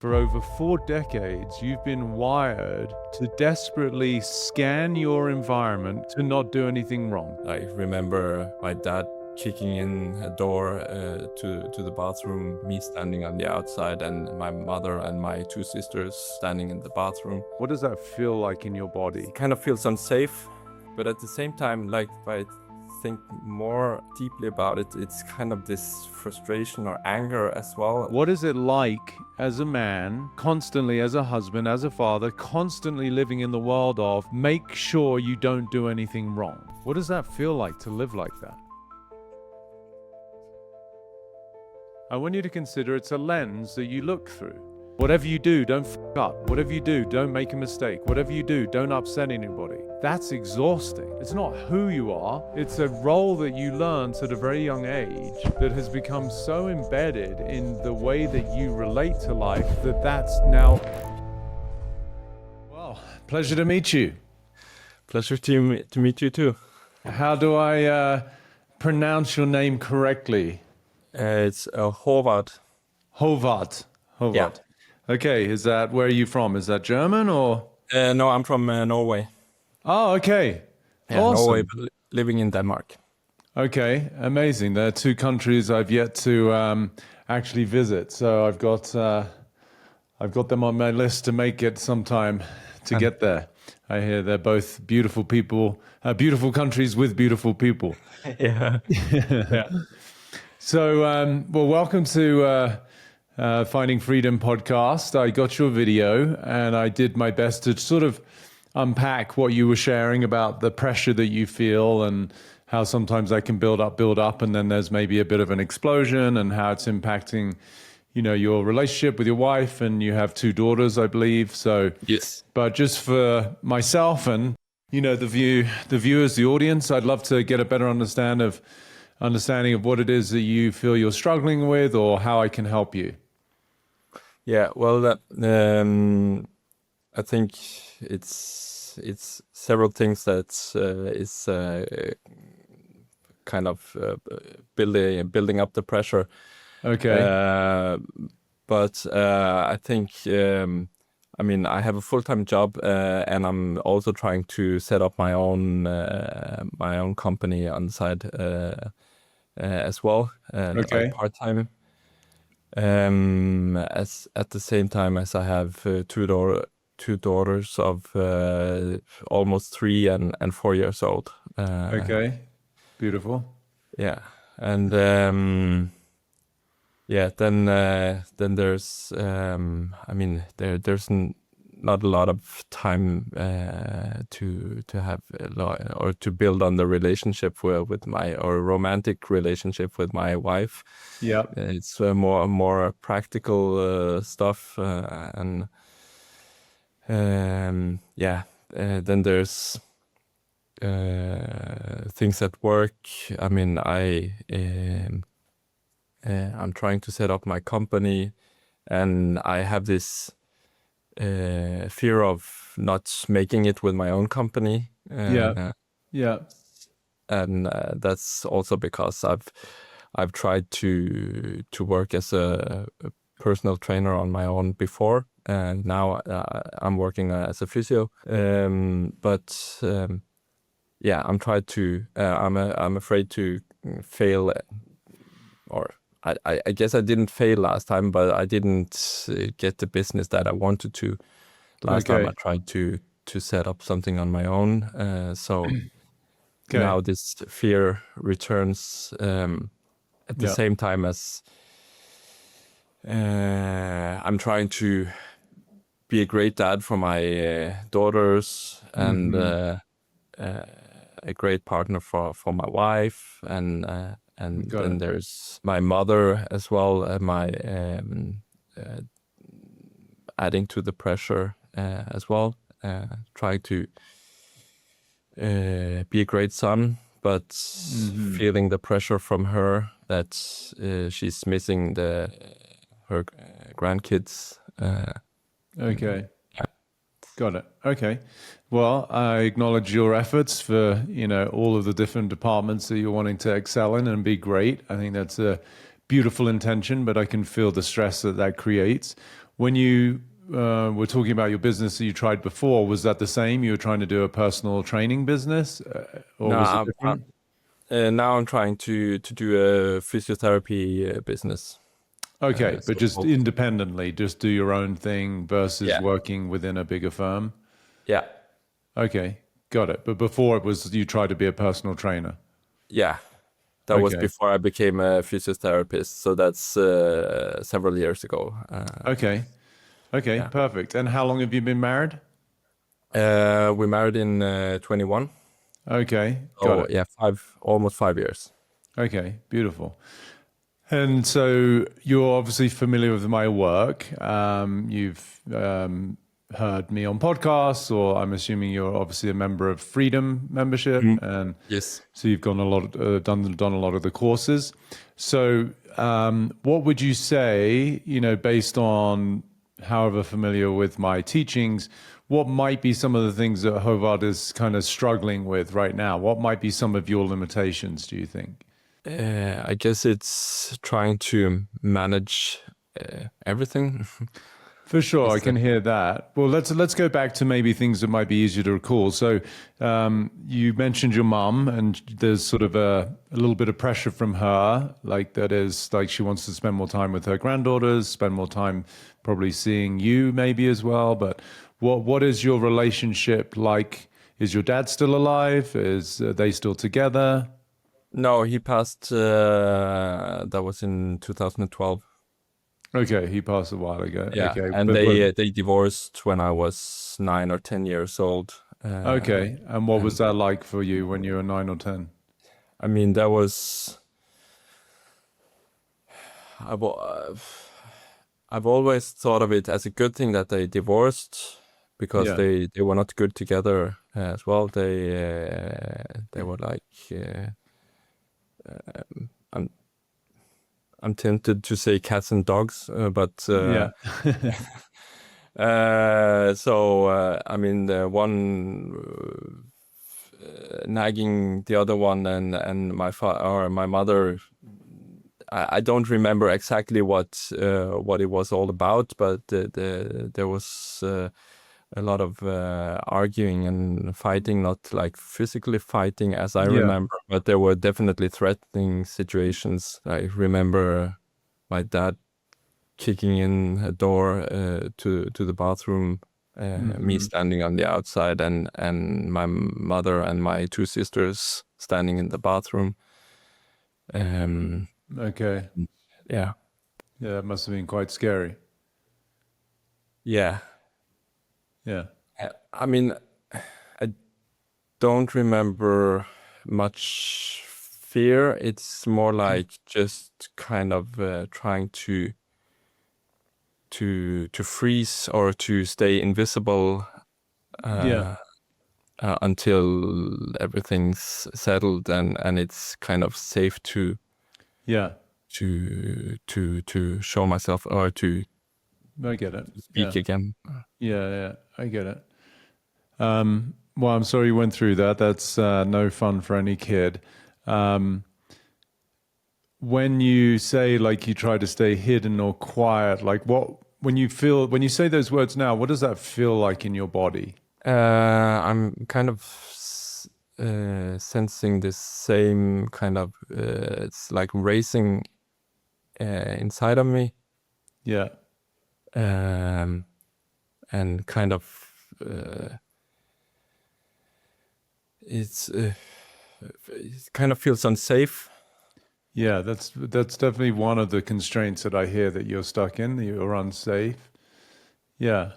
For over 4 decades, you've been wired to desperately scan your environment to not do anything wrong. I remember my dad kicking in a door to the bathroom, me standing on the outside, and my mother and my 2 sisters standing in the bathroom. What does that feel like in your body? It kind of feels unsafe, but at the same time, like if I think more deeply about it, it's kind of this frustration or anger as well. What is it like as a man, constantly as a husband, as a father, constantly living in the world of make sure you don't do anything wrong? What does that feel like to live like that? I want you to consider it's a lens that you look through. Whatever you do, don't f up. Whatever you do, don't make a mistake. Whatever you do, don't upset anybody. That's exhausting. It's not who you are. It's a role that you learned at a very young age that has become so embedded in the way that you relate to life that that's now... Well, pleasure to meet you. Pleasure to meet you too. How do I pronounce your name correctly? It's Håvard. Hovard. Hovard. Yeah. Okay, is that, where are you from? Is that German or? No, I'm from Norway. Oh, okay. Yeah, Awesome. Norway, but living in Denmark. Okay, amazing. There are 2 countries I've yet to actually visit, so I've got them on my list to make it sometime to get there. I hear they're both beautiful people, beautiful countries with beautiful people. Yeah. Yeah. So, well, welcome to Finding Freedom podcast. I got your video and I did my best to sort of unpack what you were sharing about the pressure that you feel and how sometimes that can build up, and then there's maybe a bit of an explosion and how it's impacting, you know, your relationship with your wife, and you have 2 daughters, I believe. So, Yes. but just for myself and, you know, the viewers, the audience, I'd love to get a better understanding of what it is that you feel you're struggling with, or how I can help you. Yeah, well, I think it's several things that is kind of building up the pressure. Okay. But I think I mean, I have a full-time job, and I'm also trying to set up my own company on the side as well, Okay. part-time. As at the same time as I have 2 daughters of almost 3 and 4 years old. Okay. Beautiful. Yeah, and yeah, then there's I mean there's not a lot of time to have or to build on the relationship with my, or romantic relationship with my wife. Yeah. It's more practical stuff, and yeah. Then there's things at work. I mean, I'm trying to set up my company, and I have this fear of not making it with my own company. Yeah. Yeah. And that's also because I've tried to work as a personal trainer on my own before, and now I'm working as a physio. But yeah, I'm afraid to fail, or I guess I didn't fail last time, but I didn't get the business that I wanted to. Last time I tried to set up something on my own. So now this fear returns at the same time as I'm trying to be a great dad for my daughters, and a great partner for my wife, and then there's my mother as well, adding to the pressure as well. Trying to be a great son, but feeling the pressure from her that she's missing her grandkids. Okay. Got it. Okay. Well, I acknowledge your efforts for, you know, all of the different departments that you're wanting to excel in and be great. I think that's a beautiful intention, but I can feel the stress that creates. when you were talking about your business that you tried before, was that the same? You were trying to do a personal training business, or No, was it different? now I'm trying to do a physiotherapy business. Okay, but just So independently, just do your own thing versus yeah, working within a bigger firm. yeah, Okay, got it. But before it was you tried to be a personal trainer. yeah. That was Okay, before I became a physiotherapist. So that's several years ago. okay, okay, Yeah. perfect. And how long have you been married? We married in 21. Okay, got Oh it. yeah, almost 5 years. Okay, beautiful. And so you're obviously familiar with my work. You've heard me on podcasts, or I'm assuming you're obviously a member of Freedom membership, Mhm. and Yes. so you've gone a lot, done a lot of the courses. So, what would you say? Based on however familiar with my teachings, what might be some of the things that Hovard is kind of struggling with right now? What might be some of your limitations? Do you think? I guess it's trying to manage everything. For sure, I Is can hear that. Well, let's go back to maybe things that might be easier to recall. So, you mentioned your mum, and there's sort of a little bit of pressure from her, like that is like she wants to spend more time with her granddaughters, spend more time probably seeing you maybe as well. But what is your relationship like? Is your dad still alive? Are they still together? No, he passed. That was in 2012. Okay, he passed a while ago. Yeah, Okay, and they divorced when I was 9 or 10 years old. okay, and what was And that like for you when you were 9 or 10? I mean, that was I've I've always thought of it as a good thing that they divorced because Yeah. they were not good together as well. They were like I'm I'm tempted to say cats and dogs, but Yeah. I mean the one nagging the other one, and my mother. I don't remember exactly what it was all about, but there was a lot of arguing and fighting, not like physically fighting as I Yeah. remember, but there were definitely threatening situations. I remember my dad kicking in a door to the bathroom, me Hmm. standing on the outside, and my mother and my two sisters standing in the bathroom. Um, Okay. yeah, Yeah, that must have been quite scary. yeah. Yeah. I mean, I don't remember much fear. It's more like just kind of trying to freeze or to stay invisible Yeah. uh, until everything's settled and it's kind of safe Yeah. to show myself or to I get it. Yeah. speak again. Yeah. Yeah. I get it. Well, I'm sorry you went through that. That's no fun for any kid. Um, when you say like you try to stay hidden or quiet, like when you say those words now, what does that feel like in your body? I'm kind of sensing this same kind of it's like racing inside of me, Yeah. um, and kind of uh, it's it kind of feels unsafe. Yeah, that's definitely one of the constraints that I hear that you're stuck in, that you're unsafe. Yeah.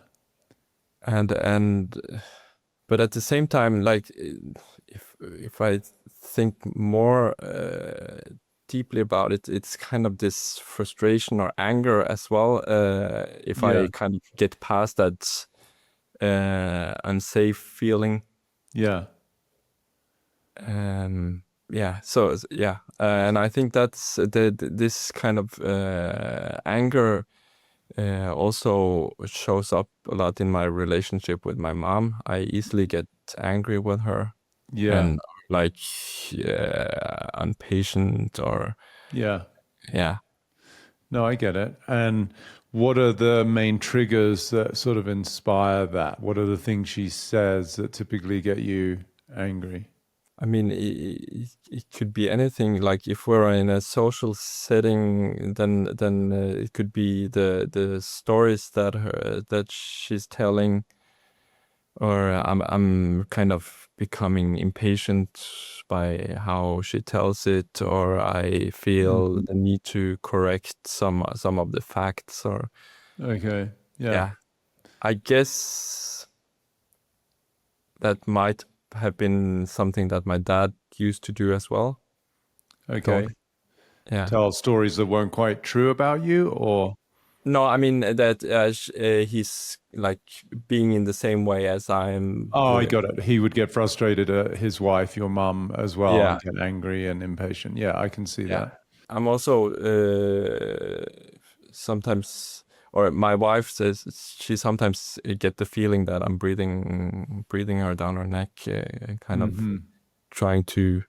And but at the same time, like if I think more deeply about it, it's kind of this frustration or anger as well. If Yeah. I kind of get past that unsafe feeling, Yeah. yeah. So yeah, and I think that's this kind of anger also shows up a lot in my relationship with my mom. I easily get angry with her Yeah. and like impatient or Yeah. yeah. No, I get it. And what are the main triggers that sort of inspire that? What are the things she says that typically get you angry? I mean, it could be anything. Like if we're in a social setting, then it could be the stories that she's telling, or I'm kind of becoming impatient by how she tells it, or I feel Mhm. the need to correct some of the facts, or Okay. Yeah. yeah. I guess that might have been something that my dad used to do as well. Thought, Okay. yeah. Tell stories that weren't quite true about you, or No, I mean that he's like being in the same way as I'm. oh, I got it. He would get frustrated at his wife, your mum, as well, Yeah, and get angry and impatient. Yeah, I can see yeah. that. I'm also sometimes, or my wife says she sometimes get the feeling that I'm breathing her down her neck, kind of Hmm. trying to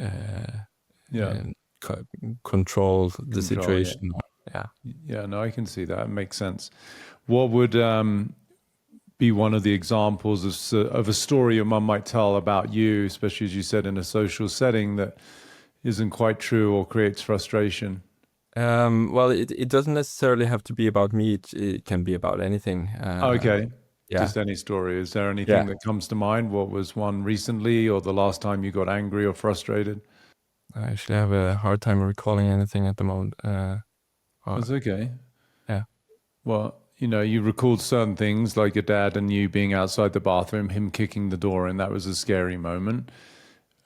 uh, Yeah. uh, co- control the Control. Yeah. situation. Yeah. Yeah. No, I can see that. It makes sense. What would be one of the examples of a story your mum might tell about you, especially as you said in a social setting that isn't quite true or creates frustration? Well, it doesn't necessarily have to be about me. It can be about anything. Okay. Yeah. Just any story. Is there Yeah. anything that comes to mind? What was one recently or the last time you got angry or frustrated? I actually have a hard time recalling anything at the moment. That's Uh, okay. yeah. Well, you recalled certain things like your dad and you being outside the bathroom, him kicking the door in. That was a scary moment.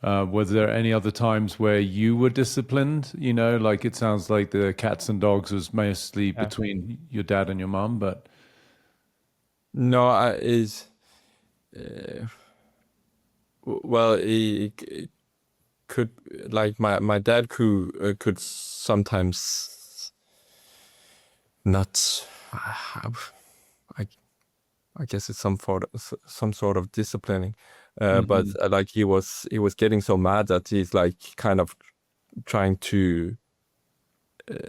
Were there any other times where you were disciplined? Like it sounds like the cats and dogs was mostly Yeah. between your dad and your mum, but No, I is uh, well, it could like my dad could sometimes not. I I guess it's some sort of disciplining, but Mhm. like he was getting so mad that he's like kind of trying to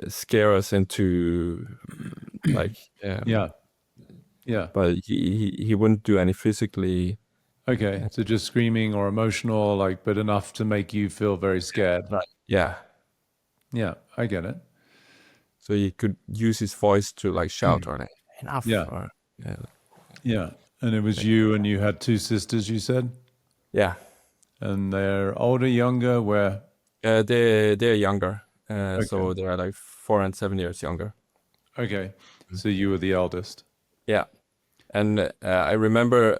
scare us into like Yeah, yeah. but he wouldn't do any physically. Okay, so just screaming or emotional, like, but enough to make you feel very scared. Right. Yeah, Yeah, I get it. so he could use his voice to like shout or like enough Yeah, or yeah, yeah. And it was you, and you had two sisters, you said, yeah. and they're older, younger. Where? They're younger, Okay, so they're like 4 and 7 years younger. okay. So you were the eldest. Yeah. And I remember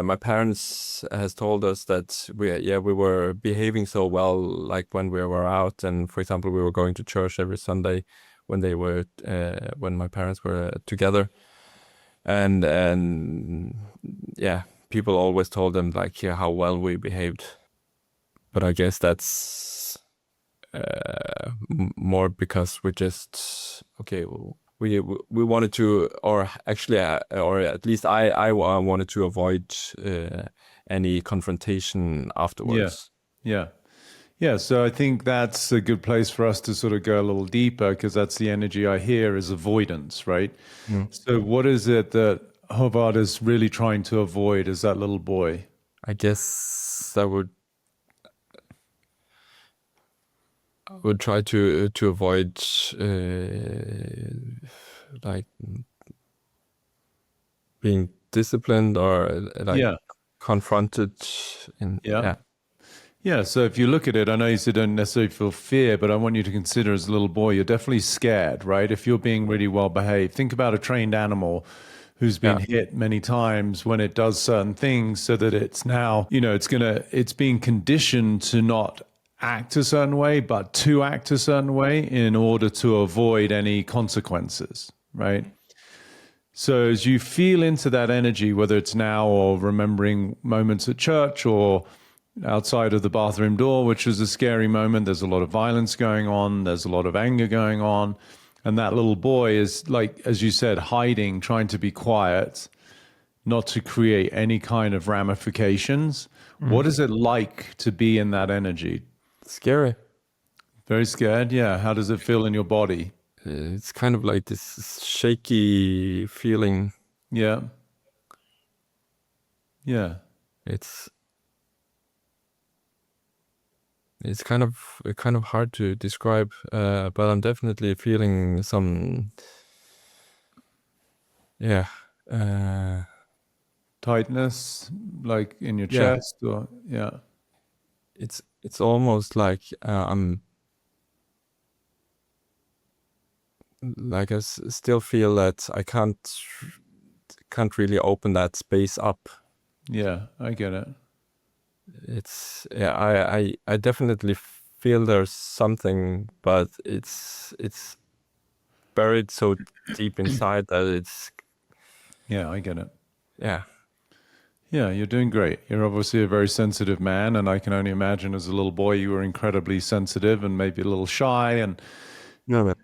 my parents has told us that we were behaving so well, like when we were out, and for example, we were going to church every Sunday when my parents were together, and yeah, people always told them like yeah, how well we behaved. But I guess that's more because we just okay. We wanted to, or actually, or at least I wanted to avoid any confrontation Yeah, afterwards. yeah, yeah. So I think that's a good place for us to sort of go a little deeper because that's the energy I hear is avoidance, right? Mm. So what is it that Hovard is really trying to avoid as that little boy? I guess I would try to avoid like being disciplined or like Yeah, confronted in yeah. yeah. Yeah, so if you look at it, I know you said don't necessarily feel fear, but I want you to consider as a little boy, you're definitely scared, right? If you're being really well behaved, think about a trained animal who's been Yeah. hit many times when it does certain things so that it's now, it's being conditioned to not act a certain way, but to act a certain way in order to avoid any consequences, right? So as you feel into that energy, whether it's now or remembering moments at church or outside of the bathroom door, which was a scary moment, there's a lot of violence going on, there's a lot of anger going on. And that little boy is, like, as you said, hiding, trying to be quiet, not to create any kind of ramifications. Mm. What is it like to be in that energy? Scary. Very scared? Yeah. How does it feel in your body? it's kind of like this shaky feeling. Yeah. Yeah. It's kind of hard to describe, but I'm definitely feeling some, yeah, Tightness, like in your yeah. chest, or yeah. It's almost like I'm like still feel that I can't really open that space up. Yeah, I get it. It's yeah, I definitely feel there's something, but it's buried so deep inside that it's Yeah, I get it. yeah. Yeah, you're doing great. You're obviously a very sensitive man, and I can only imagine as a little boy you were incredibly sensitive and maybe a little shy. And, No, man.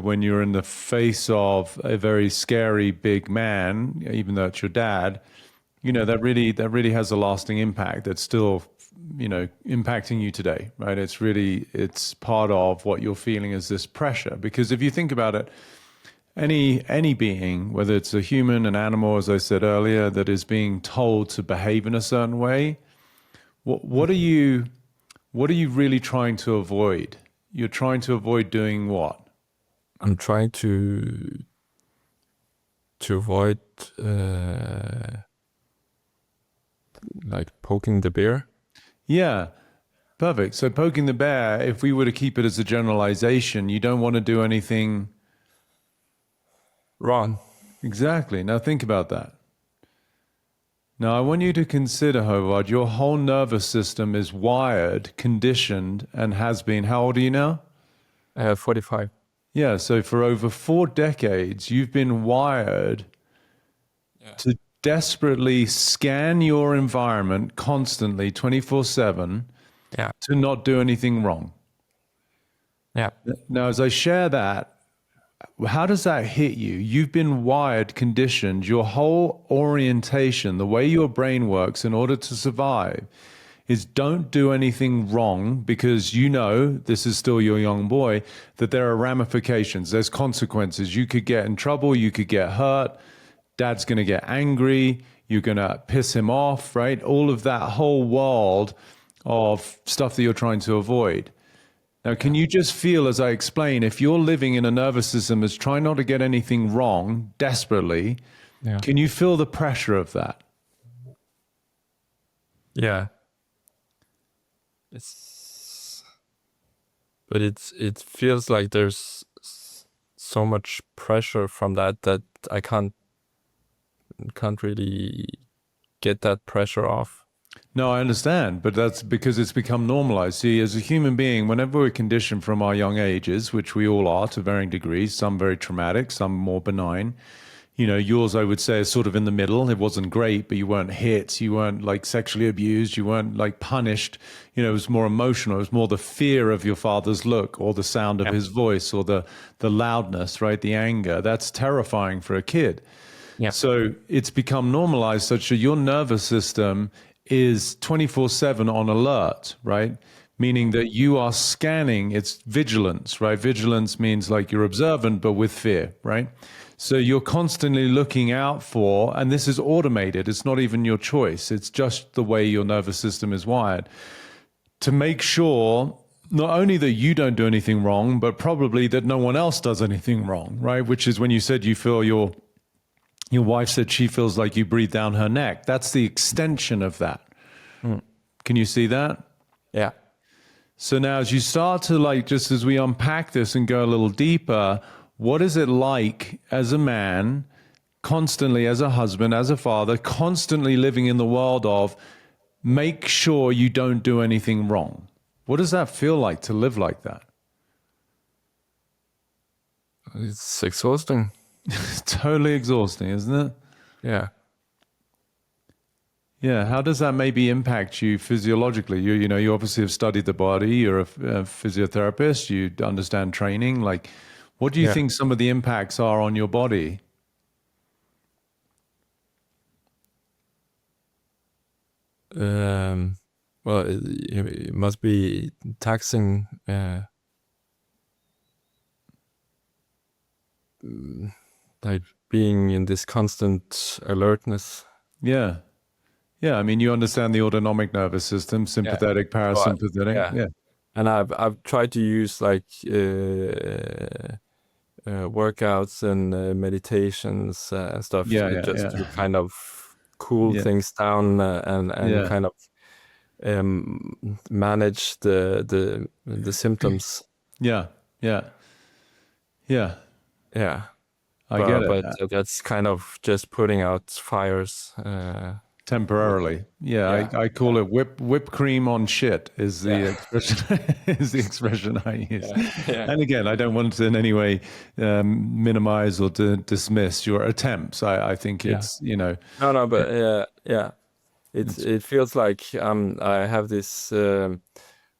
when you're in the face of a very scary big man, even though it's your dad, that really has a lasting impact that's still, impacting you today, right? It's part of what you're feeling is this pressure. Because if you think about it, any being, whether it's a human, an animal, as I said earlier, that is being told to behave in a certain way, what are you really trying to avoid? You're trying to avoid doing what? I'm trying to avoid like poking the bear. Yeah, perfect. So poking the bear, if we were to keep it as a generalization, you don't want to do anything. Wrong. Exactly. Now think about that. Now I want you to consider, Håvard, your whole nervous system is wired, conditioned, and has been. How old are you now? 45. Yeah, so for over 4 decades, you've been wired Yeah. to desperately scan your environment constantly, 24/7, Yeah. to not do anything wrong. Yeah. Now, as I share that, how does that hit you? You've been wired, conditioned, your whole orientation, the way your brain works in order to survive is don't do anything wrong because this is still your young boy, that there are ramifications, there's consequences. You could get in trouble, you could get hurt, dad's going to get angry, you're going to piss him off, right? All of that whole world of stuff that you're trying to avoid. Now, can you just feel, as I explain, if you're living in a nervous system that's trying not to get anything wrong desperately, Yeah. can you feel the pressure of that? Yeah. But it feels like there's so much pressure from that I can't really get that pressure off. No, I understand, but that's because it's become normalized. See, as a human being, whenever we're conditioned from our young ages, which we all are to varying degrees, some very traumatic, some more benign, yours, I would say, is sort of in the middle. It wasn't great, but you weren't hit. You weren't like sexually abused. You weren't like punished. It was more emotional. It was more the fear of your father's look or the sound of his voice or the loudness, right? The anger. That's terrifying for a kid. Yeah. So it's become normalized such that your nervous system is 24/7 on alert, right? Meaning that you are scanning, it's vigilance, right? Vigilance means like you're observant, but with fear, right? So you're constantly looking out for, and this is automated, it's not even your choice, it's just the way your nervous system is wired, to make sure not only that you don't do anything wrong, but probably that no one else does anything wrong, right? Which is when you said you feel your wife said she feels like you breathe down her neck. That's the extension of that. Can you see that? Yeah. So now as you start to just as we unpack this and go a little deeper, what is it like as a man, constantly as a husband, as a father, constantly living in the world of make sure you don't do anything wrong? What does that feel like to live like that? It's exhausting. It's totally exhausting, isn't it? Yeah. Yeah, how does that maybe impact you physiologically? You obviously have studied the body. You're a physiotherapist. You understand training. Like, what do you think some of the impacts are on your body? Well, it must be taxing. like being in this constant alertness. Yeah. Yeah. I mean, you understand the autonomic nervous system, sympathetic, So parasympathetic. yeah, Yeah. and I've tried to use like workouts and meditations and stuff Yeah. Yeah. just to Yeah. kind of cool Yeah. things down and Yeah. kind of manage the symptoms. Yeah. Yeah. Yeah. Yeah, I get it. but that's kind of just putting out fires. Temporarily. Yeah. Yeah, I call it whipped cream on shit is the yeah, expression is the expression I use. yeah, And again, I don't want to in any way minimize or dismiss your attempts. I think yeah. it's, you know, No, but yeah. it's It feels like I have this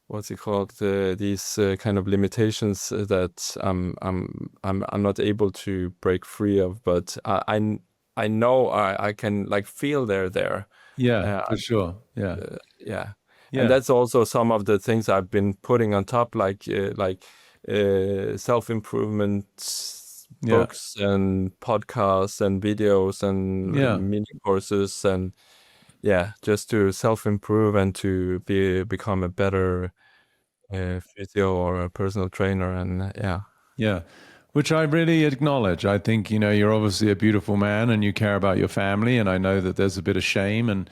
what's it called? These kind of limitations that I'm not able to break free of, but I know I can like feel they're there. yeah, Uh, for sure. Yeah. yeah, and Yeah. that's also some of the things I've been putting on top, like self-improvement Yeah. books and podcasts and videos and Yeah. mini courses and yeah, just to self-improve and to become a better physio or a personal trainer and yeah. Yeah. Which I really acknowledge. I think, you know, you're obviously a beautiful man and you care about your family. And I know that there's a bit of shame and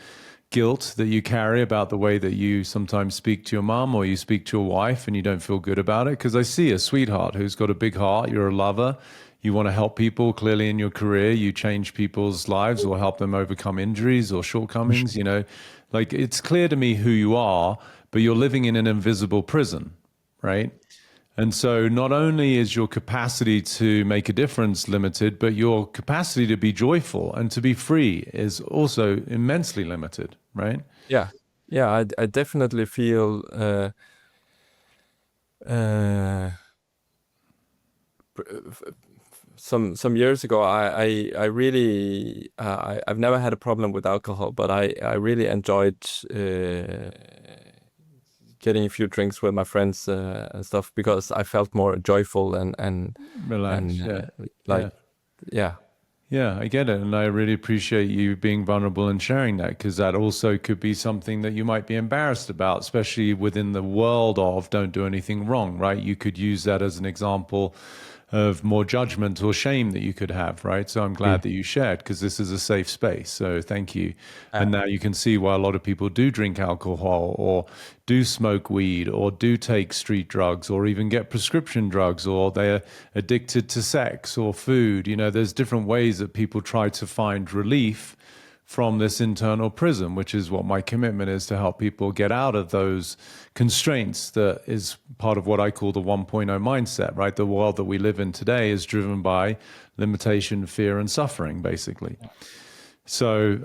guilt that you carry about the way that you sometimes speak to your mum or you speak to your wife and you don't feel good about it. Because I see a sweetheart who's got a big heart. You're a lover. You want to help people clearly in your career. You change people's lives or help them overcome injuries or shortcomings. You know, like it's clear to me who you are, but you're living in an invisible prison, right? And so not only is your capacity to make a difference limited, but your capacity to be joyful and to be free is also immensely limited, right? Yeah. Yeah, I definitely feel some years ago I really I've never had a problem with alcohol, but I really enjoyed getting a few drinks with my friends and stuff because I felt more joyful Relax. and Yeah. like yeah. Yeah, I get it. And I really appreciate you being vulnerable and sharing that because that also could be something that you might be embarrassed about, especially within the world of don't do anything wrong, right? You could use that as an example of more judgment or shame that you could have, right? So I'm glad that you shared because this is a safe space. So thank you. And now you can see why a lot of people do drink alcohol or do smoke weed or do take street drugs or even get prescription drugs or they're addicted to sex or food. You know, there's different ways that people try to find relief from this internal prison, which is what my commitment is to help people get out of those constraints. That is part of what I call the 1.0 mindset, right? The world that we live in today is driven by limitation, fear, and suffering, basically. So,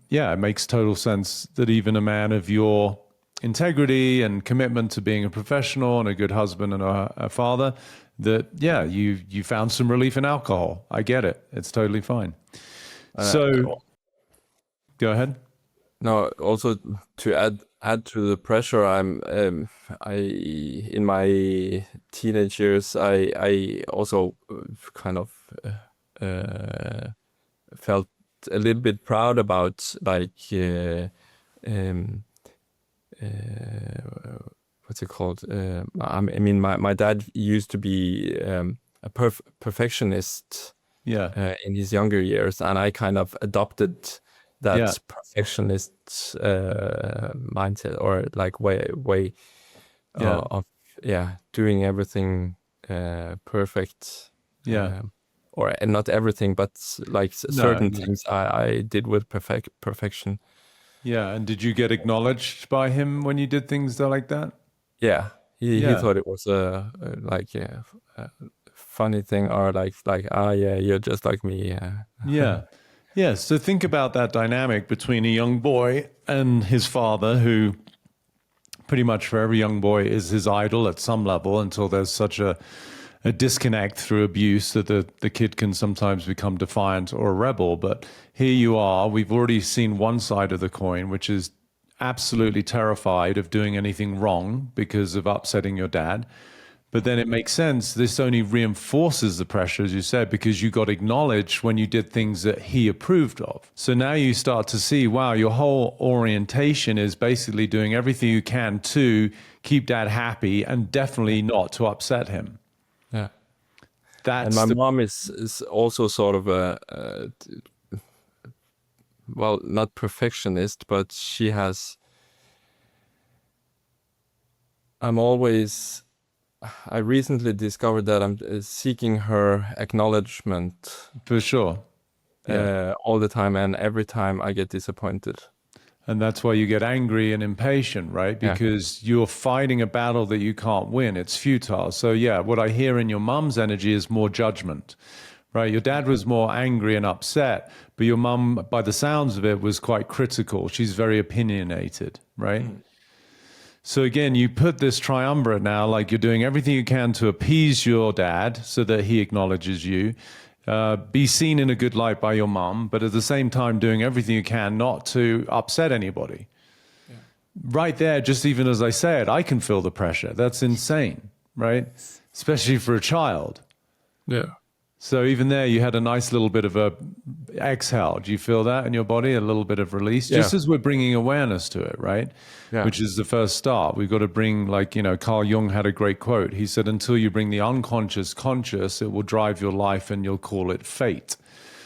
yeah, it makes total sense that even a man of your integrity and commitment to being a professional and a good husband and a father, that, yeah, you found some relief in alcohol. I get it. It's totally fine. So, go ahead. No, also to add to the pressure, I in my teenage years, I also kind of felt a little bit proud about like what's it called? I mean, my dad used to be a perfectionist in his younger years, and I kind of adopted that perfectionist mindset or like way of doing everything perfect. Or not everything, but like certain things I did with perfection. Yeah, and did you get acknowledged by him when you did things like that? Yeah, he thought it was a funny thing or like yeah, you're just like me. Yeah. So think about that dynamic between a young boy and his father, who pretty much for every young boy is his idol at some level until there's such a disconnect through abuse that the kid can sometimes become defiant or a rebel. But here you are, we've already seen one side of the coin, which is absolutely terrified of doing anything wrong because of upsetting your dad. But then it makes sense. This only reinforces the pressure, as you said, because you got acknowledged when you did things that he approved of. So now you start to see, wow, your whole orientation is basically doing everything you can to keep dad happy and definitely not to upset him. Yeah. That's And my mom is also sort of well, not perfectionist, but she has. I recently discovered that I'm seeking her acknowledgement for sure. all the time, and every time I get disappointed. And that's why you get angry and impatient, right? Yeah. Because you're fighting a battle that you can't win. It's futile. So yeah, what I hear in your mum's energy is more judgment, right? Your dad was more angry and upset, but your mum, by the sounds of it, was quite critical. She's very opinionated, right? So again, you put this triumvirate now, like you're doing everything you can to appease your dad so that he acknowledges you, be seen in a good light by your mum, but at the same time doing everything you can not to upset anybody. Yeah. Right there, just even as I say it, I can feel the pressure. That's insane, right? Especially for a child. Yeah. So even there, you had a nice little bit of a exhale. Do you feel that in your body? A little bit of release? Yeah. Just as we're bringing awareness to it, right? Yeah. Which is the first start. We've got to bring, like, Carl Jung had a great quote. He said, until you bring the unconscious conscious, it will drive your life and you'll call it fate.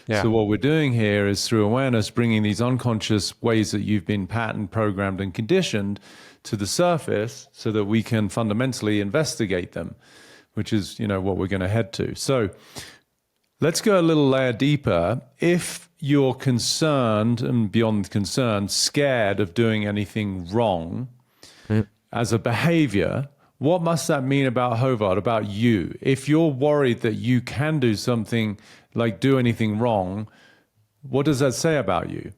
Yeah. So what we're doing here is through awareness, bringing these unconscious ways that you've been patterned, programmed, and conditioned to the surface so that we can fundamentally investigate them, which is, what we're going to head to. So let's go a little layer deeper. If you're concerned and beyond concerned, scared of doing anything wrong as a behavior, what must that mean about Hovard, about you? If you're worried that you can do something like do anything wrong, what does that say about you?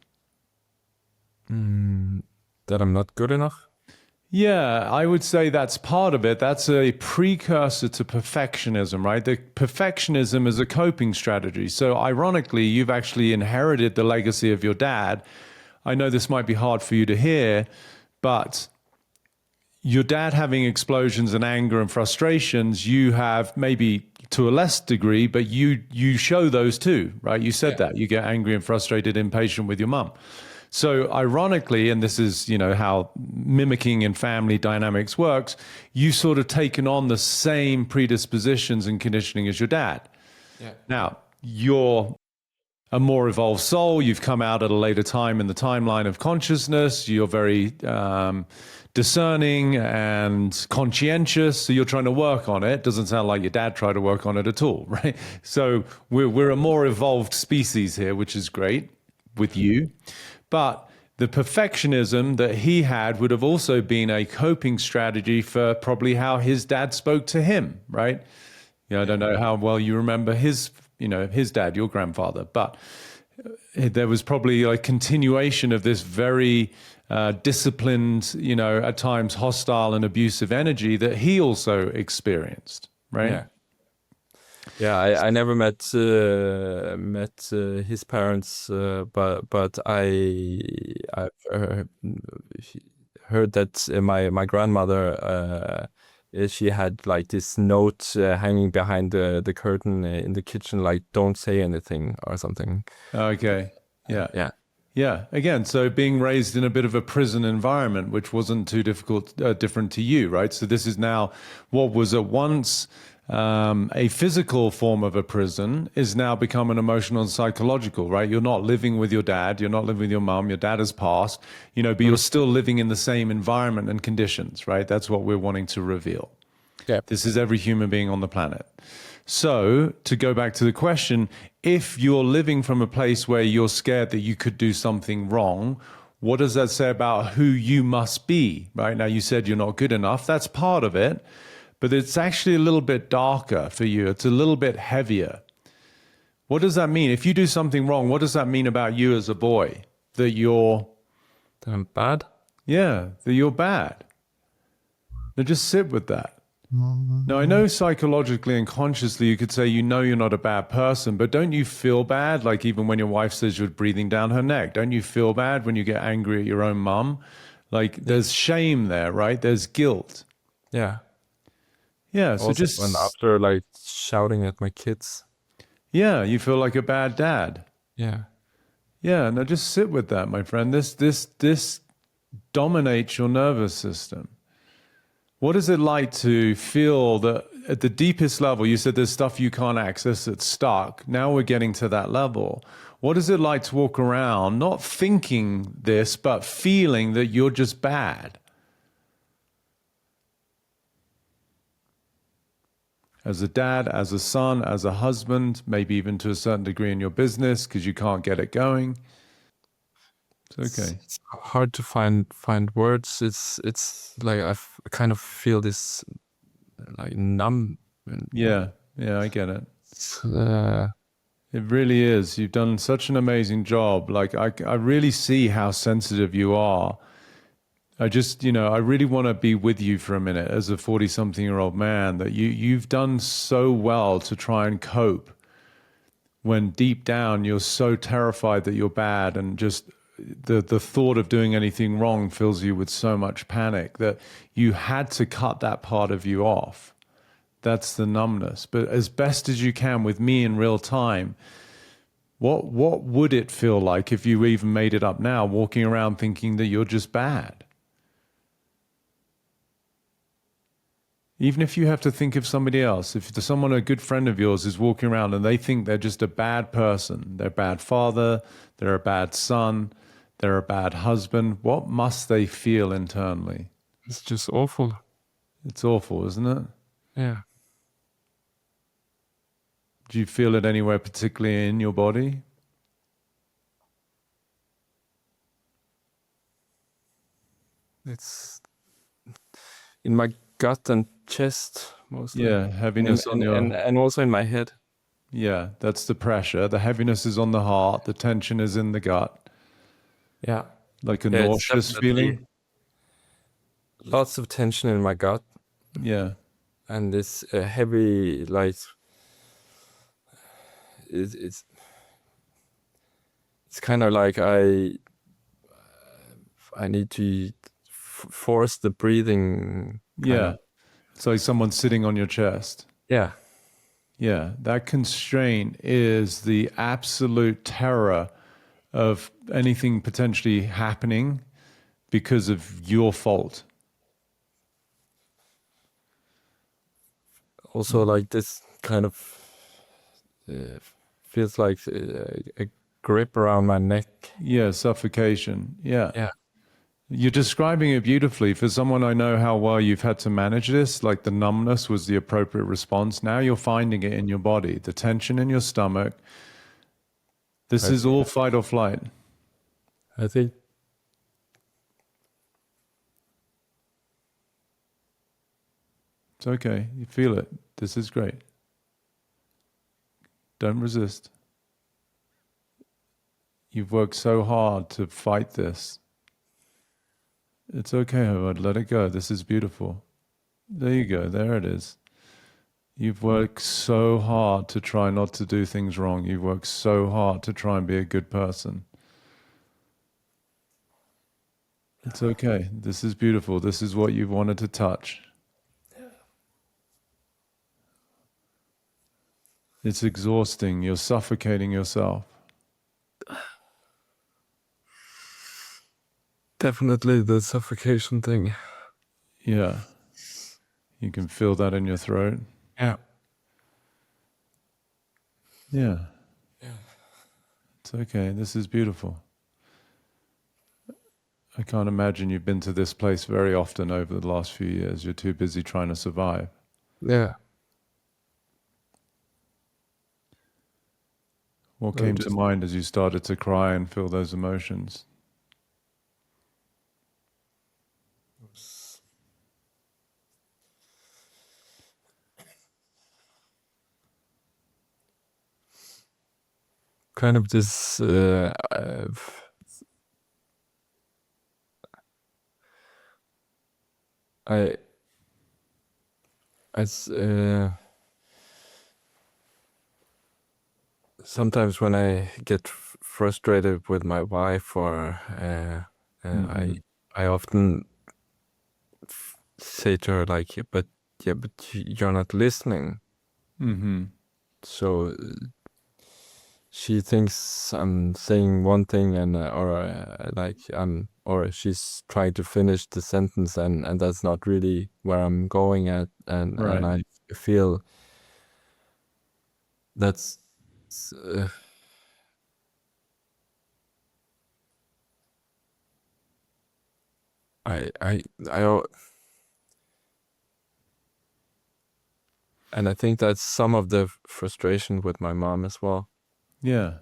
That I'm not good enough? Yeah, I would say that's part of it. That's a precursor to perfectionism, right? The perfectionism is a coping strategy. So ironically, you've actually inherited the legacy of your dad. I know this might be hard for you to hear, but your dad having explosions and anger and frustrations, you have maybe to a less degree, but you show those too, right? You said that. You get angry and frustrated, impatient with your mum. So ironically, and this is, how mimicking in family dynamics works, you sort of taken on the same predispositions and conditioning as your dad. Yeah. Now, you're a more evolved soul. You've come out at a later time in the timeline of consciousness. You're very discerning and conscientious. So you're trying to work on it. Doesn't sound like your dad tried to work on it at all, right? So we're a more evolved species here, which is great with you. But the perfectionism that he had would have also been a coping strategy for probably how his dad spoke to him, right? I don't know how well you remember his dad, your grandfather, but there was probably a continuation of this very disciplined, at times hostile and abusive energy that he also experienced, right? Yeah. Yeah, I never met his parents, but I've heard that my grandmother she had like this note hanging behind the curtain in the kitchen, like "Don't say anything" or something. Okay. Yeah. Yeah. Again, so being raised in a bit of a prison environment, which wasn't too different to you, right? So this is now what was at once a physical form of a prison is now become an emotional and psychological, right? You're not living with your dad. You're not living with your mom. Your dad has passed, but you're still living in the same environment and conditions, right? That's what we're wanting to reveal. Yeah. This is every human being on the planet. So to go back to the question, if you're living from a place where you're scared that you could do something wrong, what does that say about who you must be, right? Now, you said you're not good enough. That's part of it. But it's actually a little bit darker for you. It's a little bit heavier. What does that mean? If you do something wrong, what does that mean about you as a boy? That I'm bad? Yeah, that you're bad. Now just sit with that. Now, I know psychologically and consciously you could say you're not a bad person, but don't you feel bad? Like even when your wife says you're breathing down her neck, don't you feel bad when you get angry at your own mum? Like there's shame there, right? There's guilt. Yeah. Yeah. So Also, and just, after like shouting at my kids. yeah, you feel like a bad dad. Yeah. Yeah. Now just sit with that, my friend. This dominates your nervous system. What is it like to feel that at the deepest level, you said there's stuff you can't access that's stuck. Now we're getting to that level. What is it like to walk around, not thinking this, but feeling that you're just bad? As a dad, as a son, as a husband, maybe even to a certain degree in your business because you can't get it going. It's okay. It's hard to find words. It's like kind of feel this like numb. Yeah, yeah, I get it. It's, It really is. You've done such an amazing job. Like, I really see how sensitive you are. I just, I really want to be with you for a minute as a 40-something-year-old man that you've done so well to try and cope when deep down you're so terrified that you're bad, and just the thought of doing anything wrong fills you with so much panic that you had to cut that part of you off. That's the numbness. But as best as you can with me in real time, what would it feel like if you even made it up now, walking around thinking that you're just bad? Even if you have to think of somebody else, if someone, a good friend of yours, is walking around and they think they're just a bad person, they're a bad father, they're a bad son, they're a bad husband, what must they feel internally? it's just awful. It's awful, isn't it? Yeah. Do you feel it anywhere particularly in your body? It's in my gut and chest mostly. Yeah, heaviness on your... And also in my head. Yeah, that's the pressure. The heaviness is on the heart. The tension is in the gut. Yeah. Like a Yeah, it's nauseous definitely feeling. lots of tension in my gut, Yeah. and this heavy like it's kind of like I need to force the breathing. Yeah. It's like someone sitting on your chest. Yeah. Yeah. That constraint is the absolute terror of anything potentially happening because of your fault. Also, like this kind of feels like a grip around my neck. Yeah. Suffocation. Yeah. Yeah. You're describing it beautifully. For someone I know how well you've had to manage this, like the numbness was the appropriate response. Now you're finding it in your body, the tension in your stomach. This is all fight or flight. I think It's okay. You feel it. This is great. Don't resist. You've worked so hard to fight this. It's okay, Håvard. Let it go. This is beautiful. There you go. There it is. You've worked so hard to try not to do things wrong. You've worked so hard to try and be a good person. It's okay. This is beautiful. This is what you've wanted to touch. It's exhausting. You're suffocating yourself. definitely the suffocation thing. Yeah. You can feel that in your throat. Yeah. Yeah. Yeah. It's okay. This is beautiful. I can't imagine you've been to this place very often over the last few years. You're too busy trying to survive. Yeah. What came to mind as you started to cry and feel those emotions? Kind of this I as sometimes when I get frustrated with my wife, or I often say to her like, but yeah, but you're not listening. Mm-hmm. So she thinks I'm saying one thing or she's trying to finish the sentence and that's not really where I'm going at. And Right. I feel that's, uh, I and I think that's some of the frustration with my mom as well. Yeah.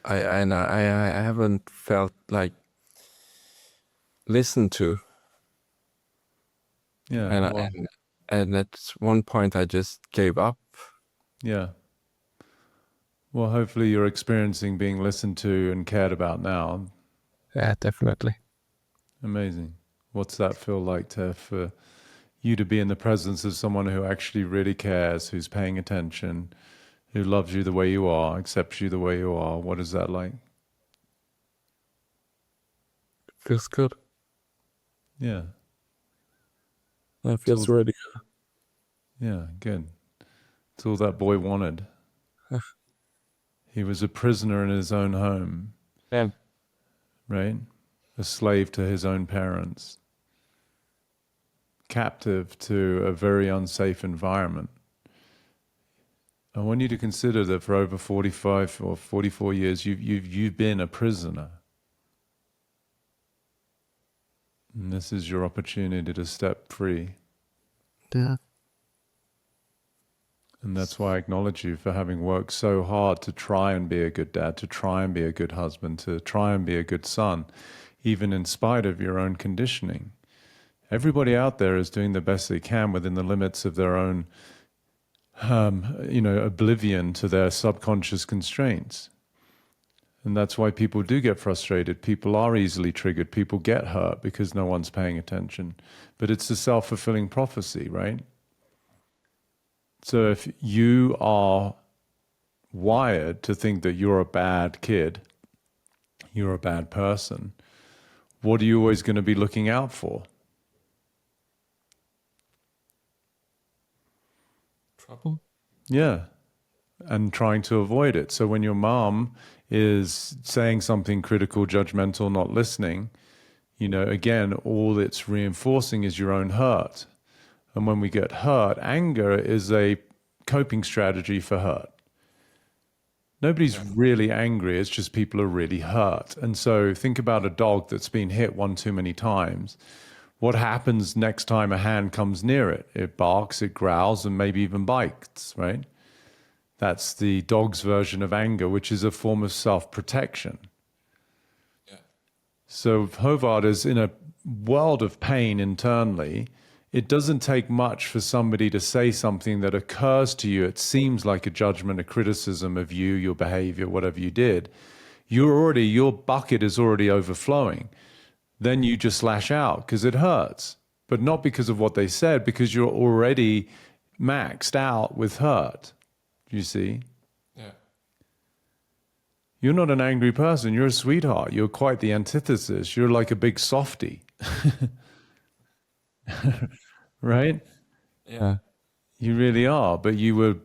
I haven't felt like listened to, Yeah. and Well, and at one point I just gave up. yeah. Well, hopefully you're experiencing being listened to and cared about now. Yeah, definitely. Amazing. What's that feel like for you to be in the presence of someone who actually really cares, who's paying attention, who loves you the way you are, accepts you the way you are? What is that like? Feels good. Yeah. It It's all, feels really yeah, good. It's all that boy wanted. good. He was a prisoner in his own home, Man, right? A slave to his own parents, captive to a very unsafe environment. I want you to consider that for over 45 or 44 years, you've been a prisoner. And this is your opportunity to step free. yeah. And that's why I acknowledge you for having worked so hard to try and be a good dad, to try and be a good husband, to try and be a good son, even in spite of your own conditioning. Everybody out there is doing the best they can within the limits of their own, oblivion to their subconscious constraints. And that's why people do get frustrated. People are easily triggered. People get hurt because no one's paying attention. But it's a self-fulfilling prophecy, right? So if you are wired to think that you're a bad kid, you're a bad person, what are you always going to be looking out for? Trouble? Yeah. And trying to avoid it. So when your mom is saying something critical, judgmental, not listening, again, all it's reinforcing is your own hurt. And when we get hurt, anger is a coping strategy for hurt. Nobody's really angry, it's just people are really hurt. And so think about a dog that's been hit one too many times. What happens next time a hand comes near it? It barks, it growls, and maybe even bites, right? That's the dog's version of anger, which is a form of self-protection. Yeah. So if Hovard is in a world of pain internally, it doesn't take much for somebody to say something that occurs to you. It seems like a judgment, a criticism of you, your behavior, whatever you did. Your bucket is already overflowing. Then you just lash out because it hurts, but not because of what they said, because you're already maxed out with hurt. You see? Yeah. You're not an angry person. You're a sweetheart. You're quite the antithesis. You're like a big softie. Right? Yeah. You really are. But you were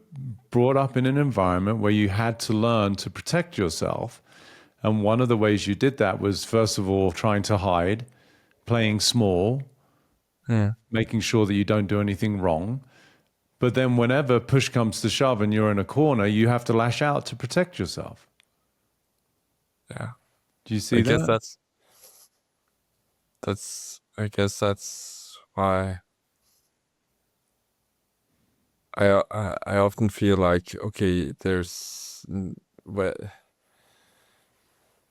brought up in an environment where you had to learn to protect yourself. And one of the ways you did that was, first of all, trying to hide, playing small, Yeah. making sure that you don't do anything wrong. But then whenever push comes to shove and you're in a corner, you have to lash out to protect yourself. Yeah. Do you see I that? guess that's why I often feel like, okay, well,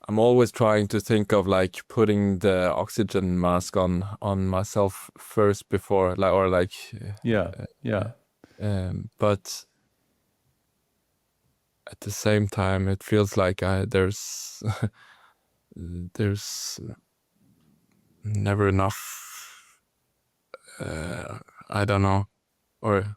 I'm always trying to think of like putting the oxygen mask on myself first before Yeah, yeah, but at the same time it feels like there's there's never enough, I don't know, or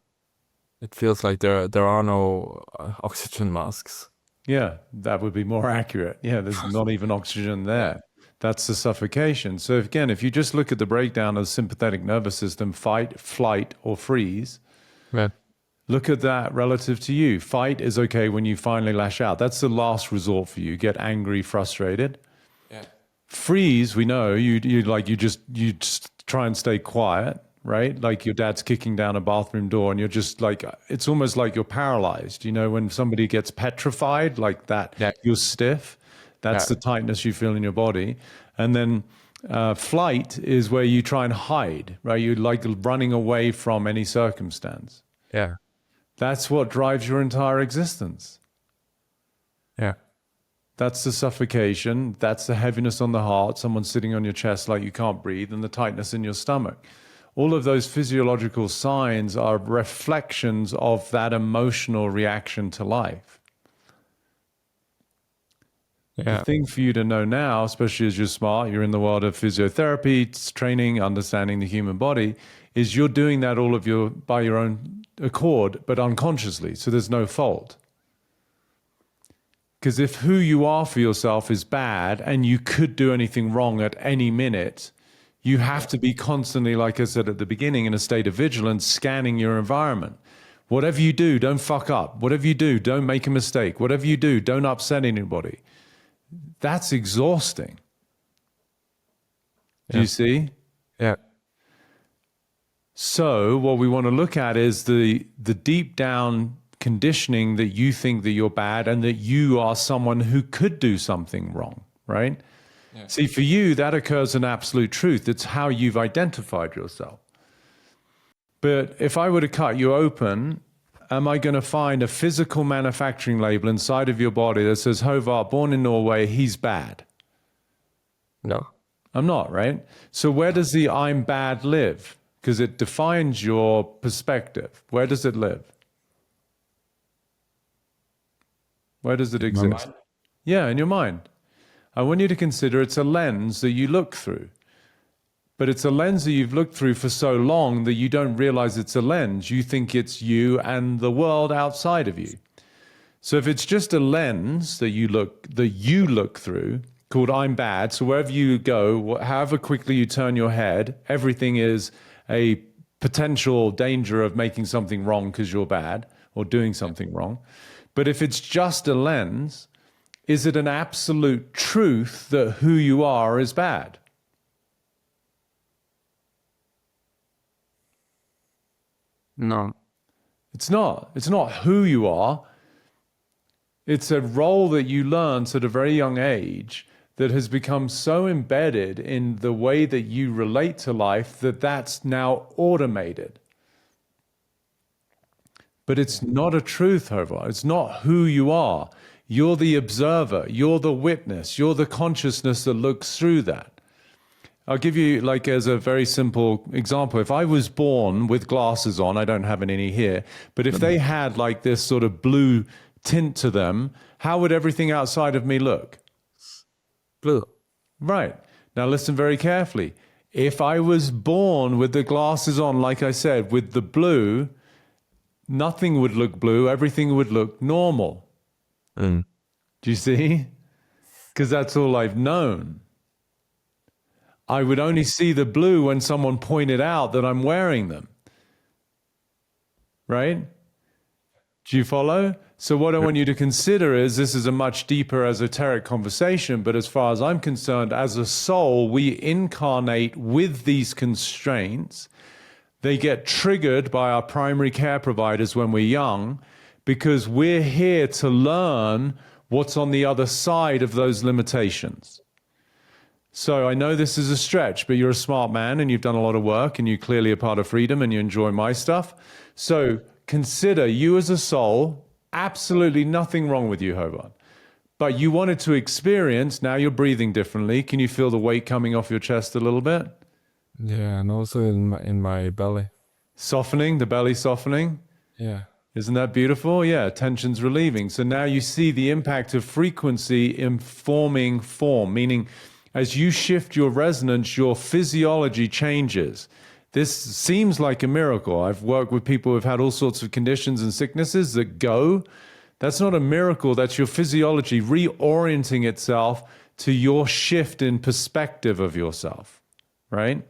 it feels like there are no oxygen masks. yeah. That would be more accurate. Yeah, there's not even oxygen there. That's the suffocation. So again, if you just look at the breakdown of the sympathetic nervous system, fight, flight, or freeze, Yeah. look at that relative to you. Fight is okay when you finally lash out. That's the last resort for you. Get angry, frustrated. Yeah. Freeze, we know you just try and stay quiet, right? Like your dad's kicking down a bathroom door and you're just like, it's almost like you're paralyzed. You know, when somebody gets petrified like that, Yeah. you're stiff. That's the tightness you feel in your body. And then flight is where you try and hide, right? You're like running away from any circumstance. Yeah. That's what drives your entire existence. Yeah. That's the suffocation. That's the heaviness on the heart, someone sitting on your chest like you can't breathe, and the tightness in your stomach. All of those physiological signs are reflections of that emotional reaction to life. Yeah. The thing for you to know now, especially as you're smart, you're in the world of physiotherapy, training, understanding the human body, is you're doing that all of by your own accord, but unconsciously, so there's no fault. Because if who you are for yourself is bad and you could do anything wrong at any minute, you have to be constantly, like I said at the beginning, in a state of vigilance, scanning your environment. Whatever you do, don't fuck up. Whatever you do, don't make a mistake. Whatever you do, don't upset anybody. That's exhausting. Do you see? Yeah. So what we want to look at is the deep down conditioning that you think that you're bad and that you are someone who could do something wrong, right? Yeah. See, for you, that occurs in absolute truth. It's how you've identified yourself. But if I were to cut you open, am I going to find a physical manufacturing label inside of your body that says, Hovard, born in Norway, he's bad? No. I'm not, right? So where does the I'm bad live? Because it defines your perspective. Where does it live? Where does it exist? Yeah, in your mind. I want you to consider it's a lens that you look through. But it's a lens that you've looked through for so long that you don't realize it's a lens. You think it's you and the world outside of you. So if it's just a lens that you look through, called I'm bad, so wherever you go, however quickly you turn your head, everything is a potential danger of making something wrong because you're bad or doing something wrong. But if it's just a lens, is it an absolute truth that who you are is bad? No. It's not. It's not who you are. It's a role that you learn at a very young age that has become so embedded in the way that you relate to life that that's now automated. But it's not a truth, Håvard. It's not who you are. You're the observer. You're the witness. You're the consciousness that looks through that. I'll give you, like, as a very simple example. If I was born with glasses on, I don't have any here, but if they had like this sort of blue tint to them, how would everything outside of me look? Blue. Right. Now listen very carefully. If I was born with the glasses on, like I said, with the blue, nothing would look blue. Everything would look normal. Do you see? Because that's all I've known. I would only see the blue when someone pointed out that I'm wearing them. Right? Do you follow? So what I want you to consider is this is a much deeper esoteric conversation, but as far as I'm concerned, as a soul, we incarnate with these constraints. They get triggered by our primary care providers when we're young because we're here to learn what's on the other side of those limitations. So I know this is a stretch, but you're a smart man and you've done a lot of work and you clearly are part of freedom and you enjoy my stuff. So consider you as a soul, absolutely nothing wrong with you, Håvard. But you wanted to experience, now you're breathing differently. Can you feel the weight coming off your chest a little bit? Yeah, and also in my belly. Softening, the belly softening. Yeah. Isn't that beautiful? Yeah, tension's relieving. So now you see the impact of frequency in forming form, meaning as you shift your resonance, your physiology changes. This seems like a miracle. I've worked with people who've had all sorts of conditions and sicknesses that go. That's not a miracle. That's your physiology reorienting itself to your shift in perspective of yourself, right?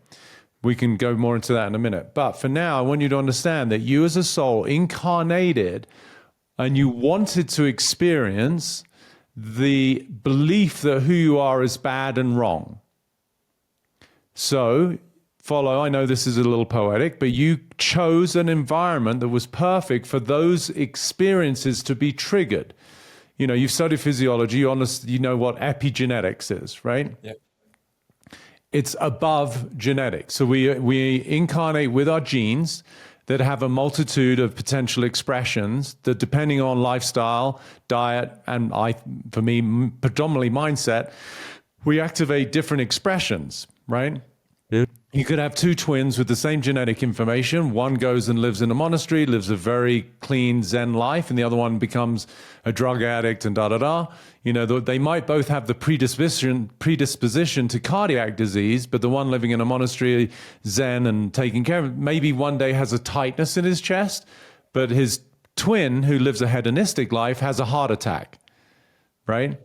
We can go more into that in a minute. But for now, I want you to understand that you as a soul incarnated and you wanted to experience the belief that who you are is bad and wrong. So follow, I know this is a little poetic, but you chose an environment that was perfect for those experiences to be triggered. You know, you've studied physiology, you know what epigenetics is, right? Yeah. It's above genetics. So we incarnate with our genes that have a multitude of potential expressions that, depending on lifestyle, diet, and for me, predominantly mindset, we activate different expressions, right? Yeah. You could have two twins with the same genetic information. One goes and lives in a monastery, lives a very clean Zen life, and the other one becomes a drug addict and da-da-da. You know, they might both have the predisposition to cardiac disease, but the one living in a monastery, Zen and taking care of it, maybe one day has a tightness in his chest, but his twin, who lives a hedonistic life, has a heart attack, right?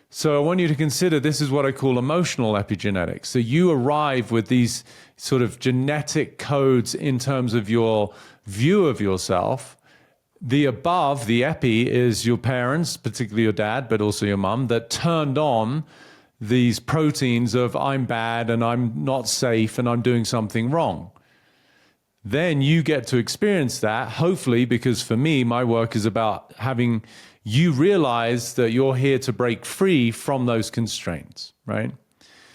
So I want you to consider this is what I call emotional epigenetics. So you arrive with these sort of genetic codes in terms of your view of yourself. The above, the epi, is your parents, particularly your dad, but also your mum, that turned on these proteins of I'm bad and I'm not safe and I'm doing something wrong. Then you get to experience that, hopefully, because for me, my work is about having you realize that you're here to break free from those constraints, right?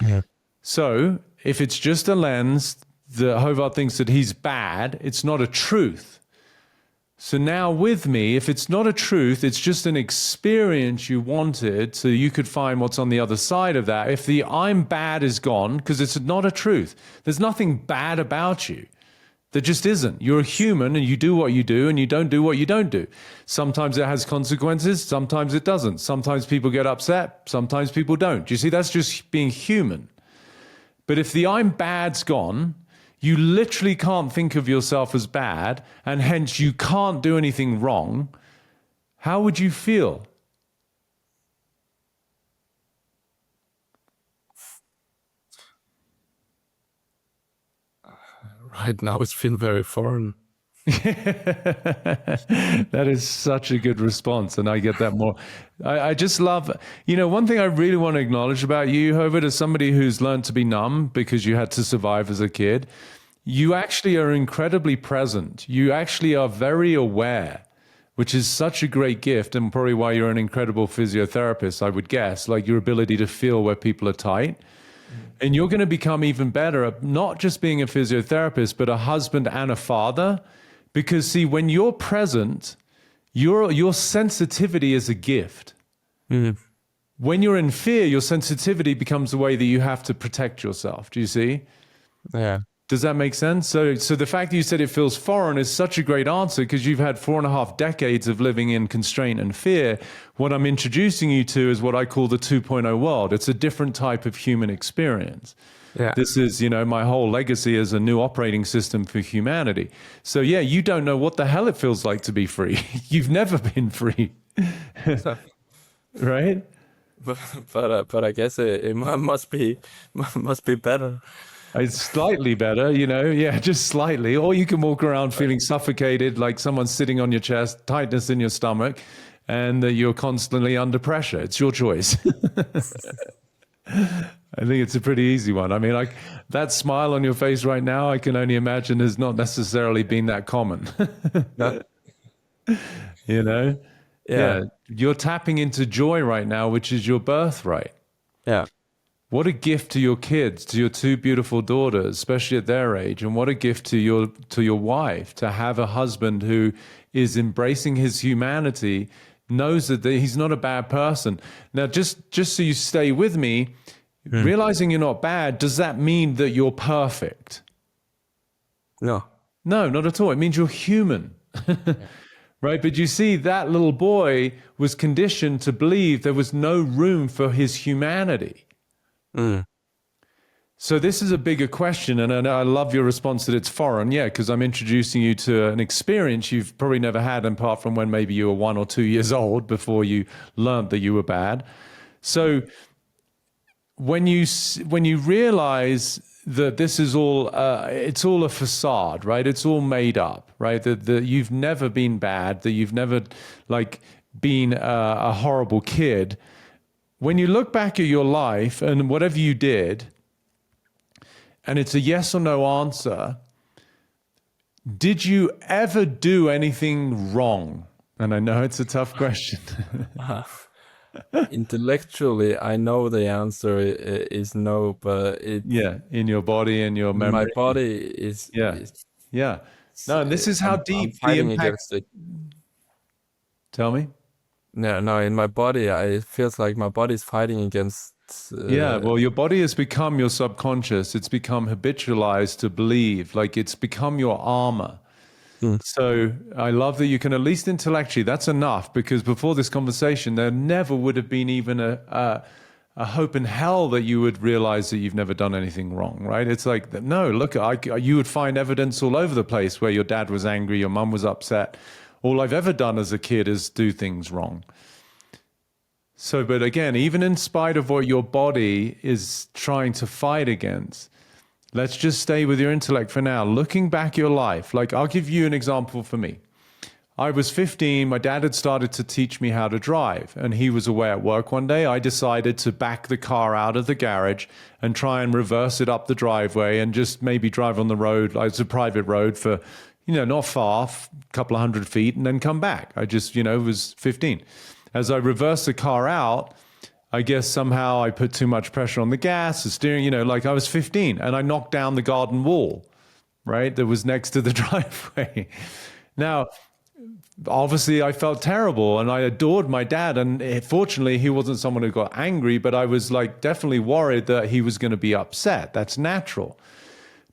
Yeah. So if it's just a lens that Hovard thinks that he's bad, it's not a truth. So now with me, if it's not a truth, it's just an experience you wanted so you could find what's on the other side of that. If the I'm bad is gone, because it's not a truth, there's nothing bad about you. There just isn't. You're a human and you do what you do and you don't do what you don't do. Sometimes it has consequences, sometimes it doesn't. Sometimes people get upset, sometimes people don't. Do you see? That's just being human. But if the I'm bad's gone, you literally can't think of yourself as bad, and hence you can't do anything wrong. How would you feel? Right now, it feels very foreign. That is such a good response, and I get that more. I just love, one thing I really want to acknowledge about you, Håvard, as somebody who's learned to be numb because you had to survive as a kid, you actually are incredibly present. You actually are very aware, which is such a great gift, and probably why you're an incredible physiotherapist, I would guess, like your ability to feel where people are tight. And you're going to become even better at not just being a physiotherapist, but a husband and a father. Because see, when you're present, your sensitivity is a gift. Mm. When you're in fear, your sensitivity becomes the way that you have to protect yourself. Do you see? Yeah. Does that make sense? So the fact that you said it feels foreign is such a great answer because you've had 4.5 decades of living in constraint and fear. What I'm introducing you to is what I call the 2.0 world. It's a different type of human experience. Yeah. This is, my whole legacy as a new operating system for humanity. So yeah, you don't know what the hell it feels like to be free. You've never been free, right? But I guess it must be better. It's slightly better, yeah, just slightly. Or you can walk around feeling suffocated, like someone's sitting on your chest, tightness in your stomach, and you're constantly under pressure. It's your choice. I think it's a pretty easy one. I mean, that smile on your face right now, I can only imagine has not necessarily been that common. Yeah. You're tapping into joy right now, which is your birthright. Yeah. What a gift to your kids, to your two beautiful daughters, especially at their age, and what a gift to your wife to have a husband who is embracing his humanity, knows that he's not a bad person. Now, just so you stay with me, realizing you're not bad, does that mean that you're perfect? No. No, not at all. It means you're human. Right? But you see, that little boy was conditioned to believe there was no room for his humanity. Mm. So this is a bigger question, and I love your response that it's foreign, because I'm introducing you to an experience you've probably never had, apart from when maybe you were 1 or 2 years old before you learned that you were bad. So when you realize that this is all it's all a facade, right? It's all made up, right? That you've never been bad, that you've never like been a horrible kid. When you look back at your life and whatever you did, and it's a yes or no answer, did you ever do anything wrong? And I know it's a tough question. Intellectually, I know the answer is no, but Yeah, in your body and your my memory. body is, Yeah, yeah. No, and this is how I'm deep the fighting impact. against it. Tell me. No, in my body, it feels like my body's fighting against. Yeah, well, your body has become your subconscious. It's become habitualized to believe, like it's become your armor. So I love that you can, at least intellectually, that's enough, because before this conversation, there never would have been even a hope in hell that you would realize that you've never done anything wrong, right? It's like, no, look, you would find evidence all over the place where your dad was angry, your mum was upset. All I've ever done as a kid is do things wrong. So, but again, even in spite of what your body is trying to fight against, let's just stay with your intellect for now. Looking back your life, like I'll give you an example for me. I was 15. My dad had started to teach me how to drive, and he was away at work one day. I decided to back the car out of the garage and try and reverse it up the driveway and just maybe drive on the road. It's a private road for, not far, a couple of 100 feet, and then come back. I just, was 15. As I reversed the car out, I guess somehow I put too much pressure on the gas, the steering, like I was 15, and I knocked down the garden wall, right, that was next to the driveway. Now, obviously I felt terrible, and I adored my dad, and fortunately he wasn't someone who got angry, but I was like definitely worried that he was going to be upset. That's natural.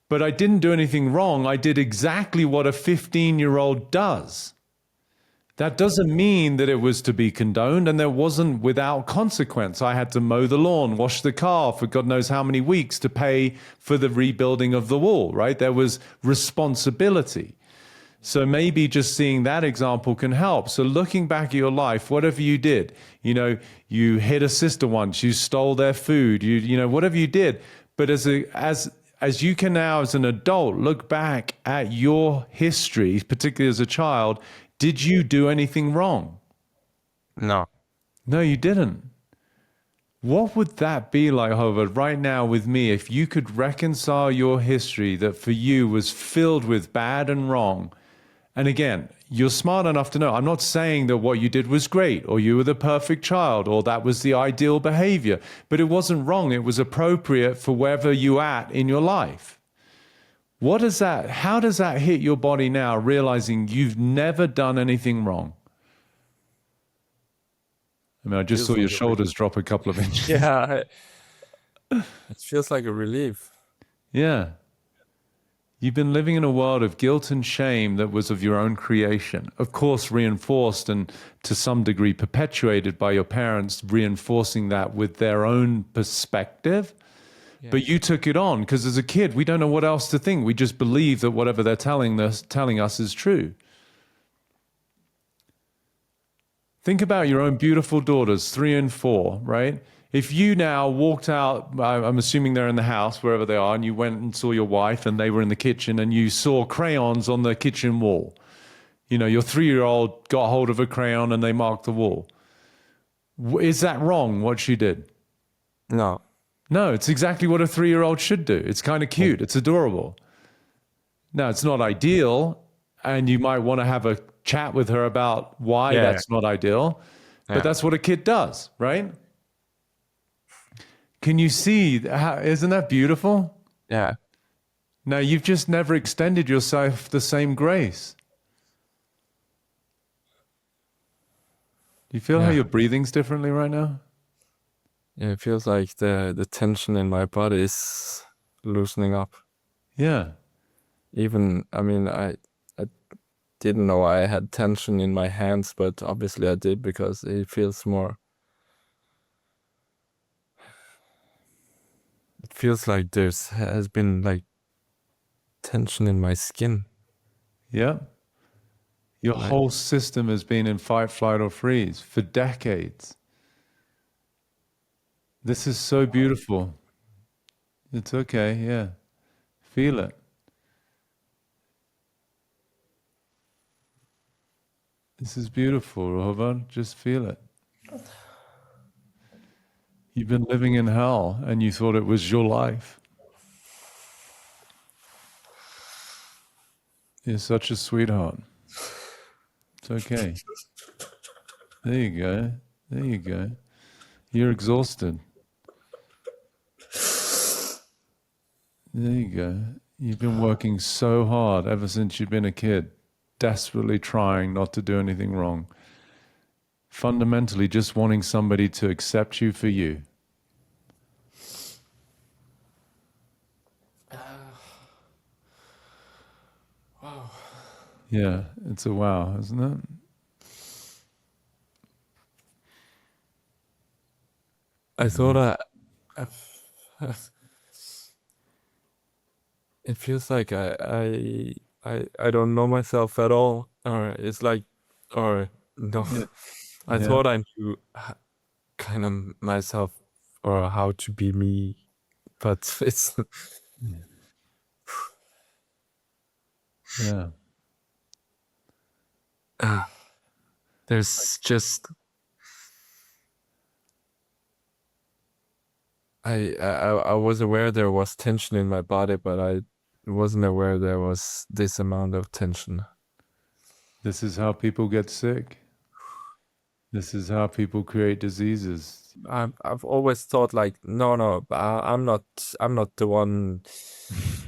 But I didn't do anything wrong. I did exactly what a 15-year-old does. That doesn't mean that it was to be condoned, and there wasn't without consequence. I had to mow the lawn, wash the car for God knows how many weeks to pay for the rebuilding of the wall, right? There was responsibility. So maybe just seeing that example can help. So looking back at your life, whatever you did, you hit a sister once, you stole their food, whatever you did. But as you can now, as an adult, look back at your history, particularly as a child, did you do anything wrong? No. No, you didn't. What would that be like, Håvard, right now with me, if you could reconcile your history that for you was filled with bad and wrong? And again, you're smart enough to know, I'm not saying that what you did was great, or you were the perfect child, or that was the ideal behavior, but it wasn't wrong. It was appropriate for wherever you're at in your life. How does that hit your body now, realizing you've never done anything wrong? I mean, I just saw your shoulders drop a couple of inches. Yeah, it feels like a relief. Yeah. You've been living in a world of guilt and shame that was of your own creation. Of course, reinforced and to some degree perpetuated by your parents, reinforcing that with their own perspective. Yeah. But you took it on because as a kid, we don't know what else to think. We just believe that whatever they're telling us is true. Think about your own beautiful daughters, 3 and 4, right? If you now walked out, I'm assuming they're in the house, wherever they are, and you went and saw your wife and they were in the kitchen and you saw crayons on the kitchen wall. Your 3-year-old got hold of a crayon and they marked the wall. Is that wrong, what she did? No. No, it's exactly what a 3-year-old should do. It's kind of cute. It's adorable. Now, it's not ideal, and you might want to have a chat with her about why that's not ideal, but that's what a kid does, right? Can you see, isn't that beautiful? Yeah. Now, you've just never extended yourself the same grace. Do you feel how your breathing's differently right now? Yeah, it feels like the tension in my body is loosening up. Yeah. Even, I didn't know I had tension in my hands, but obviously I did because it feels more. It feels like has been like tension in my skin. Yeah. Your whole system has been in fight, flight, or freeze for decades. This is so beautiful. It's okay. Yeah. Feel it. This is beautiful, Håvard. Just feel it. You've been living in hell and you thought it was your life. You're such a sweetheart. It's okay. There you go. There you go. You're exhausted. There you go. You've been working so hard ever since you've been a kid, desperately trying not to do anything wrong. Fundamentally, just wanting somebody to accept you for you. Wow. Yeah, it's a wow, isn't it? I thought I it feels like I don't know myself at all, or it's like, or no, Yeah. I Yeah. thought I knew kind of myself or how to be me, but it's Yeah. there's just I was aware there was tension in my body, but I wasn't aware there was this amount of tension. This is how people get sick. This is how people create diseases. I've always thought like, no, I'm not the one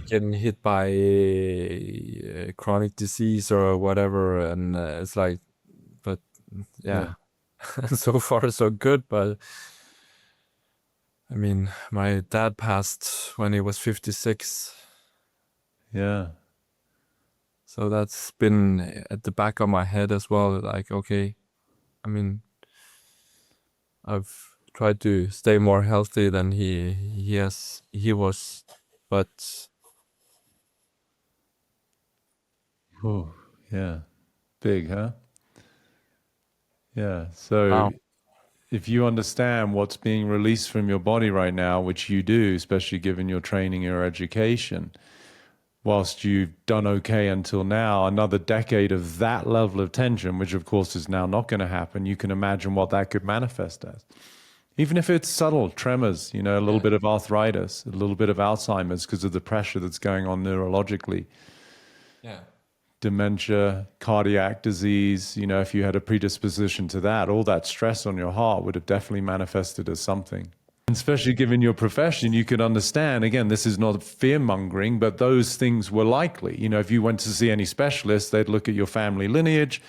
getting hit by a chronic disease or whatever, and it's like, but yeah, so far so good. But I mean, my dad passed when he was 56, Yeah. so that's been at the back of my head as well. Like, okay, I mean, I've tried to stay more healthy than he was, but Oh, yeah. Big, huh? Yeah. So wow. if you understand what's being released from your body right now, which you do, especially given your training, your education, whilst you've done okay until now, another decade of that level of tension, which of course is now not going to happen, you can imagine what that could manifest as. Even if it's subtle tremors, you know, a little bit of arthritis, a little bit of Alzheimer's because of the pressure that's going on neurologically, Yeah. dementia, cardiac disease, you know, if you had a predisposition to that, all that stress on your heart would have definitely manifested as something. And especially given your profession, you could understand, again, this is not fear mongering, but those things were likely. You know, if you went to see any specialist, they'd look at your family lineage,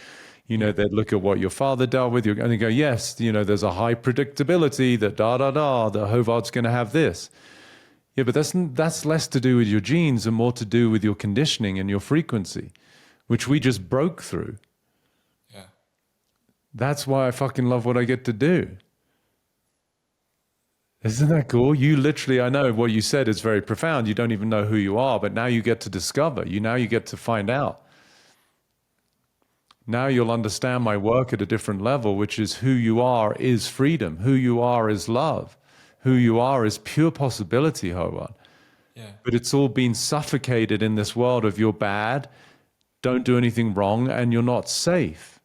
you know, they'd look at what your father dealt with, and they go, yes, you know, there's a high predictability that that Hovard's going to have this. Yeah, but that's less to do with your genes and more to do with your conditioning and your frequency, which we just broke through. Yeah. That's why I fucking love what I get to do. Isn't that cool? You literally, I know what you said is very profound. You don't even know who you are, but now you get to discover. Now you get to find out. Now you'll understand my work at a different level, which is who you are is freedom. Who you are is love. Who you are is pure possibility, Håvard. Yeah. But it's all been suffocated in this world of you're bad, don't do anything wrong, and you're not safe.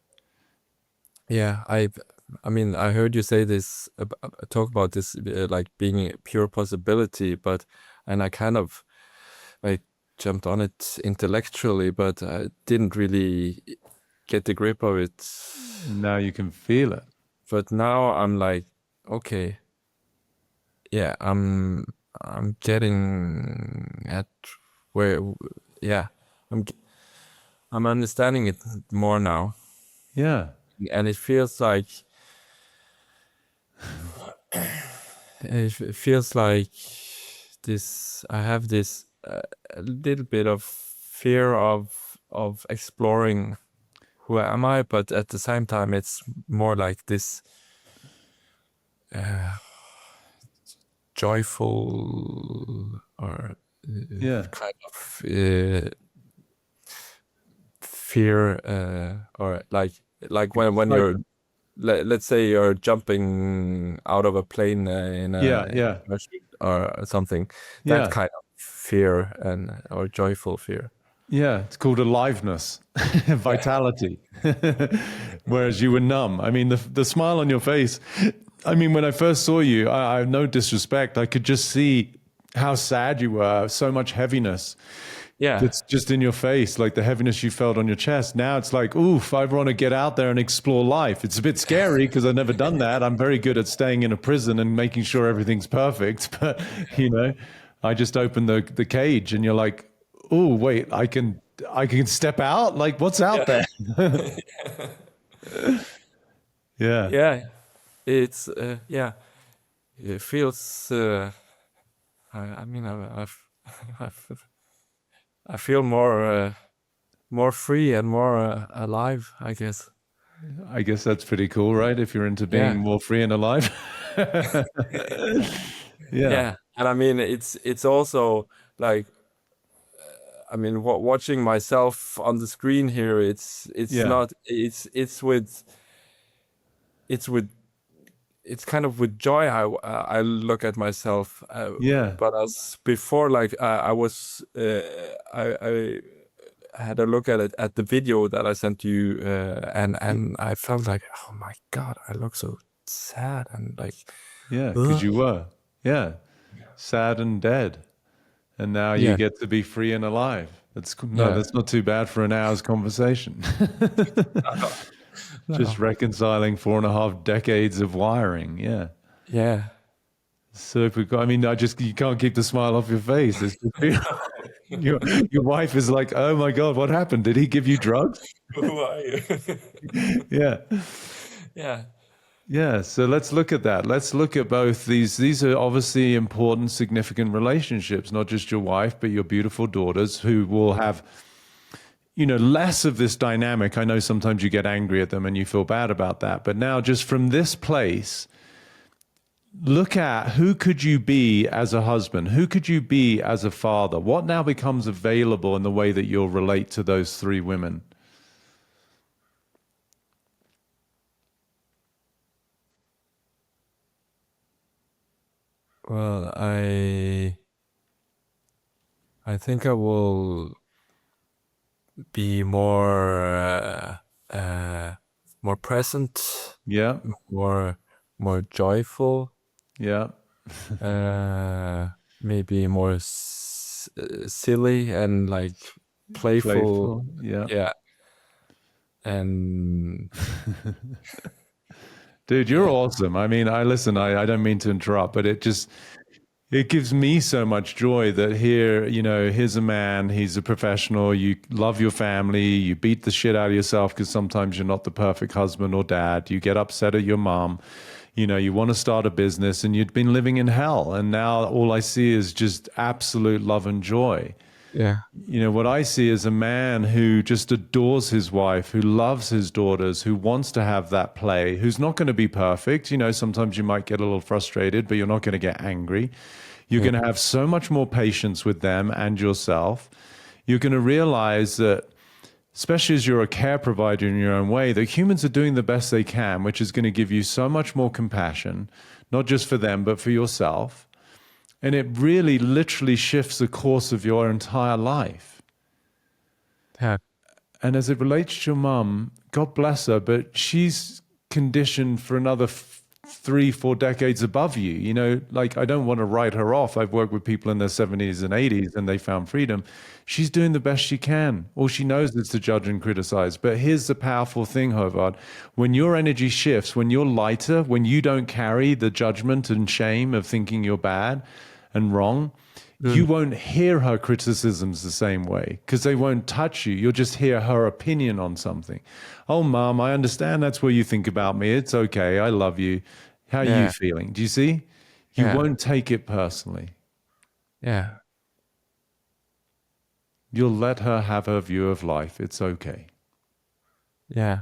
Yeah, I mean, I heard you say this, talk about this, like being a pure possibility, and I kind of, I jumped on it intellectually, but I didn't really get the grip of it. Now you can feel it. But now I'm like, okay, yeah, I'm getting at where, yeah, I'm understanding it more now, Yeah. and it feels like this. I have this a little bit of fear of exploring who am I, but at the same time, it's more like this joyful or Yeah. kind of fear, or like It's when like, you're let's say you're jumping out of a plane in Yeah, a yeah, parachute or something. That yeah, kind of fear or joyful fear. yeah. It's called aliveness, Yeah. vitality. Whereas you were numb. I mean, the smile on your face. I mean, when I first saw you, I have no disrespect. I could just see how sad you were. So much heaviness. Yeah. That's just in your face, like the heaviness you felt on your chest. Now it's like, oof, I want to get out there and explore life. It's a bit scary because I've never done that. I'm very good at staying in a prison and making sure everything's perfect. But, I just open the cage and you're like, oh, wait, I can step out? Like, what's out Yeah. there? Yeah. Yeah. It's yeah. It feels. I mean, I feel more free and more alive, I guess. I guess that's pretty cool, right? If you're into being Yeah. more free and alive. Yeah. Yeah. And I mean, it's also like, I mean, watching myself on the screen here, it's Yeah. not it's with it's kind of with joy I look at myself, Yeah. but as before, like I was I had a look at it at the video that I sent to you, and I felt like, oh my God, I look so sad and like, Yeah. Because ugh. you were. Yeah. Sad and dead. And now you Yeah, get to be free and alive. No, yeah, that's not too bad for an hour's conversation. Just no, reconciling 4.5 decades of wiring. Yeah. yeah. Super cool. I mean, you can't keep the smile off your face. It's just, your, your wife is like, oh my God, what happened? Did he give you drugs? Who are you? Yeah. Yeah, Yeah, so let's look at that. Let's look at both these. These are obviously important, significant relationships, not just your wife, but your beautiful daughters who will have, less of this dynamic. I know sometimes you get angry at them and you feel bad about that. But now, just from this place, look at who could you be as a husband? Who could you be as a father? What now becomes available in the way that you'll relate to those three women? well, I think I will be more present, Yeah, more more joyful, yeah. maybe more silly and like playful. Playful. Yeah. Yeah, and Dude, you're awesome. I mean, I don't mean to interrupt, but it gives me so much joy that here, here's a man, he's a professional, you love your family, you beat the shit out of yourself because sometimes you're not the perfect husband or dad, you get upset at your mom, you want to start a business and you'd been living in hell. And now all I see is just absolute love and joy. yeah, What I see is a man who just adores his wife, who loves his daughters, who wants to have that play, who's not going to be perfect. Sometimes you might get a little frustrated, but you're not going to get angry. You're yeah, going to have so much more patience with them and yourself. You're going to realize that, especially as you're a care provider in your own way, that humans are doing the best they can, which is going to give you so much more compassion, not just for them, but for yourself. And it really literally shifts the course of your entire life. yeah, And as it relates to your mum, God bless her, but she's conditioned for another 3-4 decades above you. Like I don't want to write her off. I've worked with people in their 70s and 80s and they found freedom. She's doing the best she can. All she knows is to judge and criticize. But here's the powerful thing, Håvard. When your energy shifts, when you're lighter, when you don't carry the judgment and shame of thinking you're bad and wrong, you mm, won't hear her criticisms the same way because they won't touch you. You'll just hear her opinion on something. Oh, mom, I understand that's what you think about me. It's okay. I love you. How are you yeah, feeling? Do you see? You yeah, won't take it personally. yeah, You'll let her have her view of life. It's okay. yeah.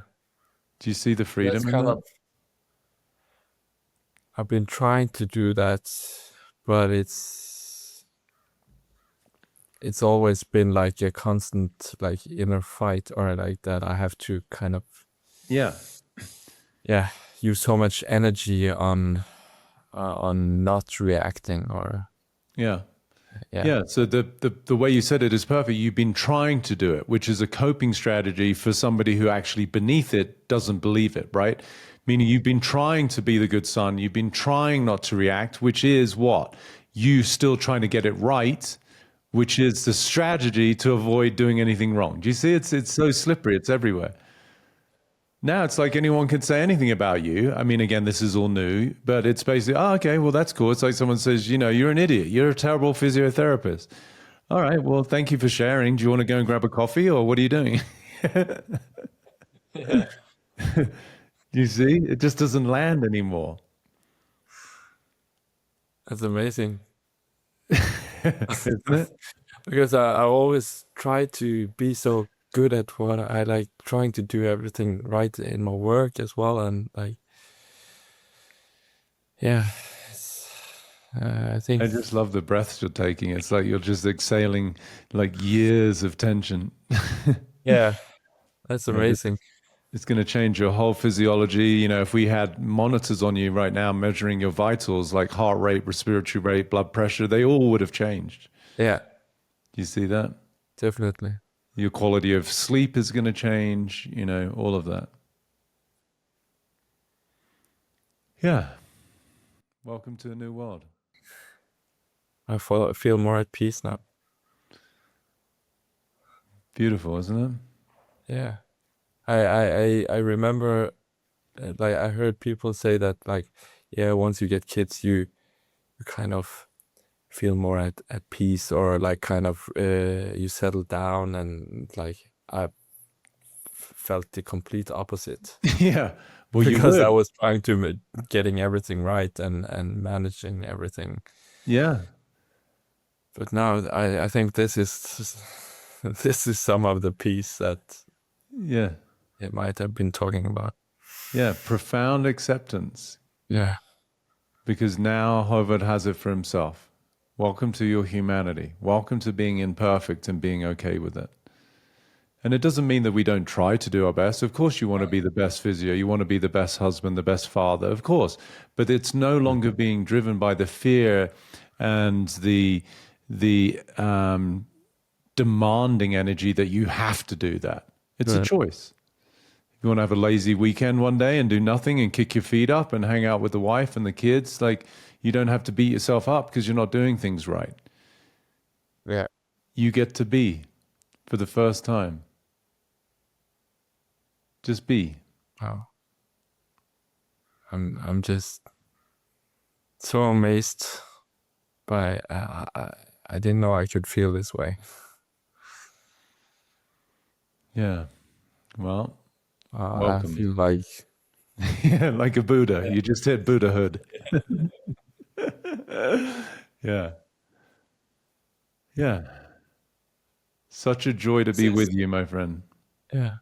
Do you see the That's freedom in kind that? of, I've been trying to do that, but it's always been like a constant like inner fight or like that I have to kind of, Yeah. yeah, use so much energy on not reacting or Yeah. yeah. Yeah. So the way you said it is perfect. You've been trying to do it, which is a coping strategy for somebody who actually beneath it doesn't believe it, right? Meaning you've been trying to be the good son. You've been trying not to react, which is what? You still trying to get it right, which is the strategy to avoid doing anything wrong. Do you see? It's so slippery. It's everywhere. Now it's like anyone can say anything about you. I mean, again, this is all new, but it's basically, oh, okay, well, that's cool. It's like someone says, you're an idiot. You're a terrible physiotherapist. All right, well, thank you for sharing. Do you want to go and grab a coffee or what are you doing? Yeah. You see, it just doesn't land anymore. That's amazing. Isn't it? Because I always try to be so good at what I like, trying to do everything right in my work as well, and like, yeah, I think, I just love the breaths you're taking. It's like you're just exhaling like years of tension. yeah, that's Yeah, amazing. it's going to change your whole physiology. If we had monitors on you right now measuring your vitals, like heart rate, respiratory rate, blood pressure, they all would have changed. Yeah, You see that? definitely. Your quality of sleep is going to change, all of that. Yeah. Welcome to a new world. I feel more at peace now. Beautiful, isn't it? Yeah, I remember, like I heard people say that like, yeah, once you get kids, you kind of feel more at peace, or like kind of you settle down, and like I felt the complete opposite Yeah. Well, you because I would. was trying to getting everything right and managing everything. Yeah. But now I think this is this is some of the peace that Yeah. it might have been talking about. Yeah. Profound acceptance. Yeah. Because now Hovard has it for himself. Welcome to your humanity. Welcome to being imperfect and being okay with it. And it doesn't mean that we don't try to do our best. Of course, you want to be the best physio, you want to be the best husband, the best father, of course. But it's no longer being driven by the fear and the demanding energy that you have to do that. It's a Right. choice. If you want to have a lazy weekend one day and do nothing and kick your feet up and hang out with the wife and the kids, like you don't have to beat yourself up because you're not doing things right. Yeah. You get to be for the first time. Just be. Wow. I'm just so amazed by I didn't know I could feel this way. Yeah. Well, I welcome. feel like Yeah, like a Buddha. You just hit Buddhahood. Yeah. Yeah. Such a joy to be with you, my friend. yeah,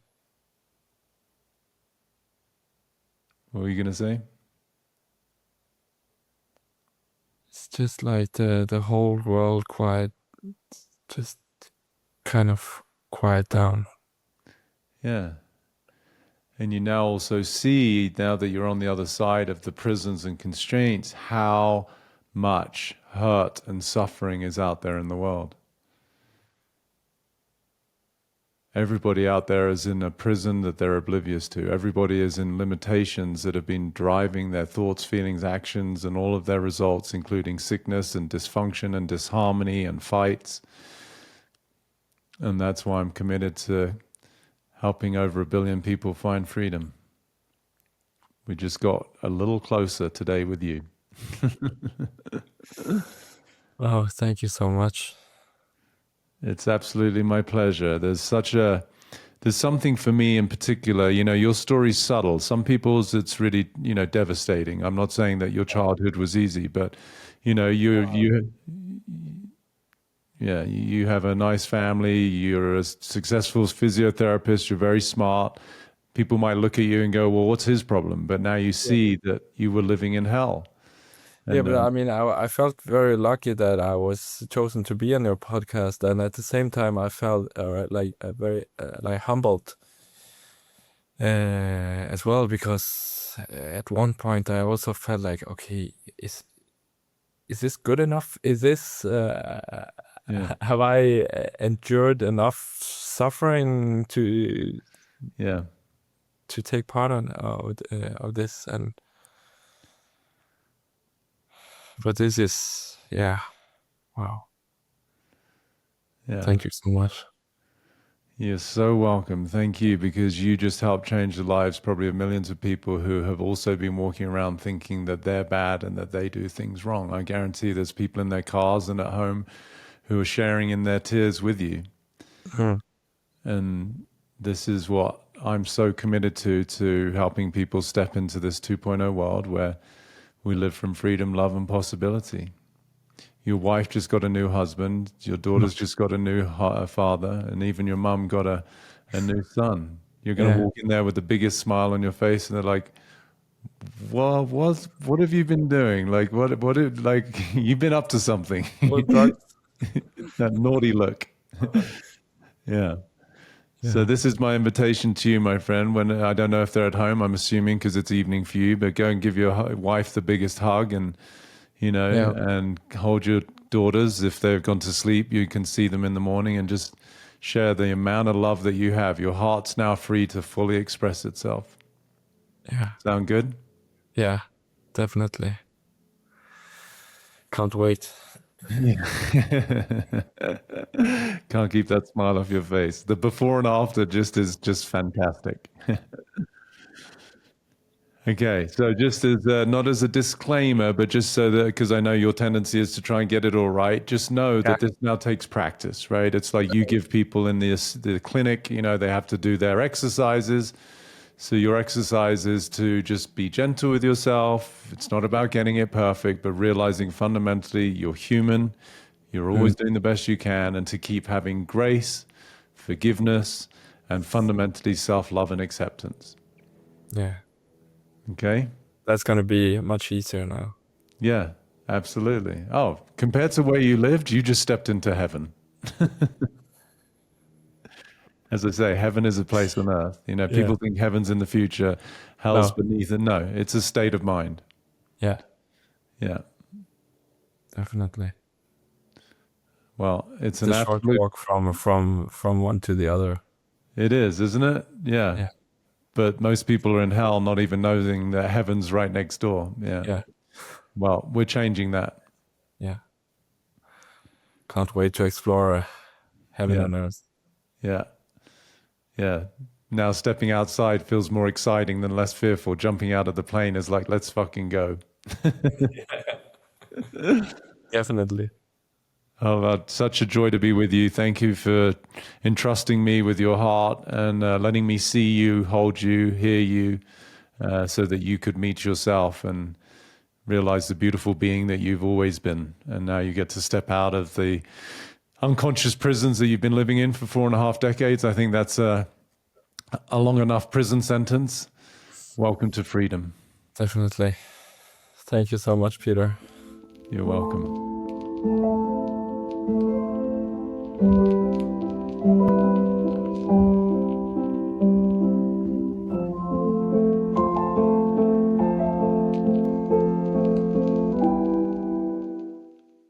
What were you going to say? it's just like the whole world just kind of quiet down. Yeah. And you now also see, now that you're on the other side of the prisons and constraints, how much hurt and suffering is out there in the world. Everybody out there is in a prison that they're oblivious to. Everybody is in limitations that have been driving their thoughts, feelings, actions, and all of their results, including sickness and dysfunction and disharmony and fights. And that's why I'm committed to helping over 1 billion people find freedom. We just got a little closer today with you. Oh, thank you so much. It's absolutely my pleasure. There's something for me in particular, your story's subtle. Some people's it's really, devastating. I'm not saying that your childhood was easy, but you have a nice family, you're a successful physiotherapist, you're very smart. People might look at you and go, well, what's his problem? But now you see that you were living in hell. Yeah, And but I mean, I felt very lucky that I was chosen to be on your podcast, and at the same time, I felt like very like humbled as well, because at one point I also felt like, okay, is this good enough? Is this Yeah. have I endured enough suffering Yeah. to take part of this? And but this is, yeah, wow. Yeah. Thank you so much. You're so welcome. Thank you, because you just helped change the lives probably of millions of people who have also been walking around thinking that they're bad and that they do things wrong. I guarantee there's people in their cars and at home who are sharing in their tears with you. Mm. And this is what I'm so committed to helping people step into this 2.0 world where we live from freedom, love, and possibility. Your wife just got a new husband, your daughter's just got a new father, and even your mum got a new son. You're going to Yeah. walk in there with the biggest smile on your face, and they're like, "Well, what have you been doing? Like, like you've been up to something." Well, drugs. That naughty look. Yeah. So Yeah. this is my invitation to you, my friend. When I don't know if they're at home, I'm assuming because it's evening for you, but go and give your wife the biggest hug, and Yeah. and hold your daughters. If they've gone to sleep, you can see them in the morning, and just share the amount of love that you have. Your heart's now free to fully express itself. Yeah. Sound good? Yeah. Definitely. Can't wait. Can't keep that smile off your face. The before and after is just fantastic. Okay, so just as not as a disclaimer, but just so that, because I know your tendency is to try and get it all right, just know Yeah. that this now takes practice, right? It's like you give people in the clinic, they have to do their exercises. So your exercise is to just be gentle with yourself. It's not about getting it perfect, but realizing fundamentally you're human. You're always doing the best you can, and to keep having grace, forgiveness, and fundamentally self-love and acceptance. Yeah. Okay? That's gonna be much easier now. Yeah, absolutely. Oh, compared to where you lived, you just stepped into heaven. As I say, heaven is a place on earth. Yeah. People think heaven's in the future, hell's No. beneath it. No, it's a state of mind. Yeah. Yeah. Definitely. Well, it's It's an a short absolute, walk from one to the other. it is, isn't it? Yeah. Yeah. But most people are in hell not even knowing that heaven's right next door. Yeah. Yeah. Well, we're changing that. Yeah. Can't wait to explore heaven Yeah. on earth. Yeah. Yeah. Now stepping outside feels more exciting than less fearful. Jumping out of the plane is like, let's fucking go. Definitely. Oh, such a joy to be with you. Thank you for entrusting me with your heart and letting me see you, hold you, hear you, so that you could meet yourself and realize the beautiful being that you've always been. And now you get to step out of the unconscious prisons that you've been living in for 4.5 decades. I think that's a long enough prison sentence. Welcome to freedom. Definitely. Thank you so much, Peter. You're welcome.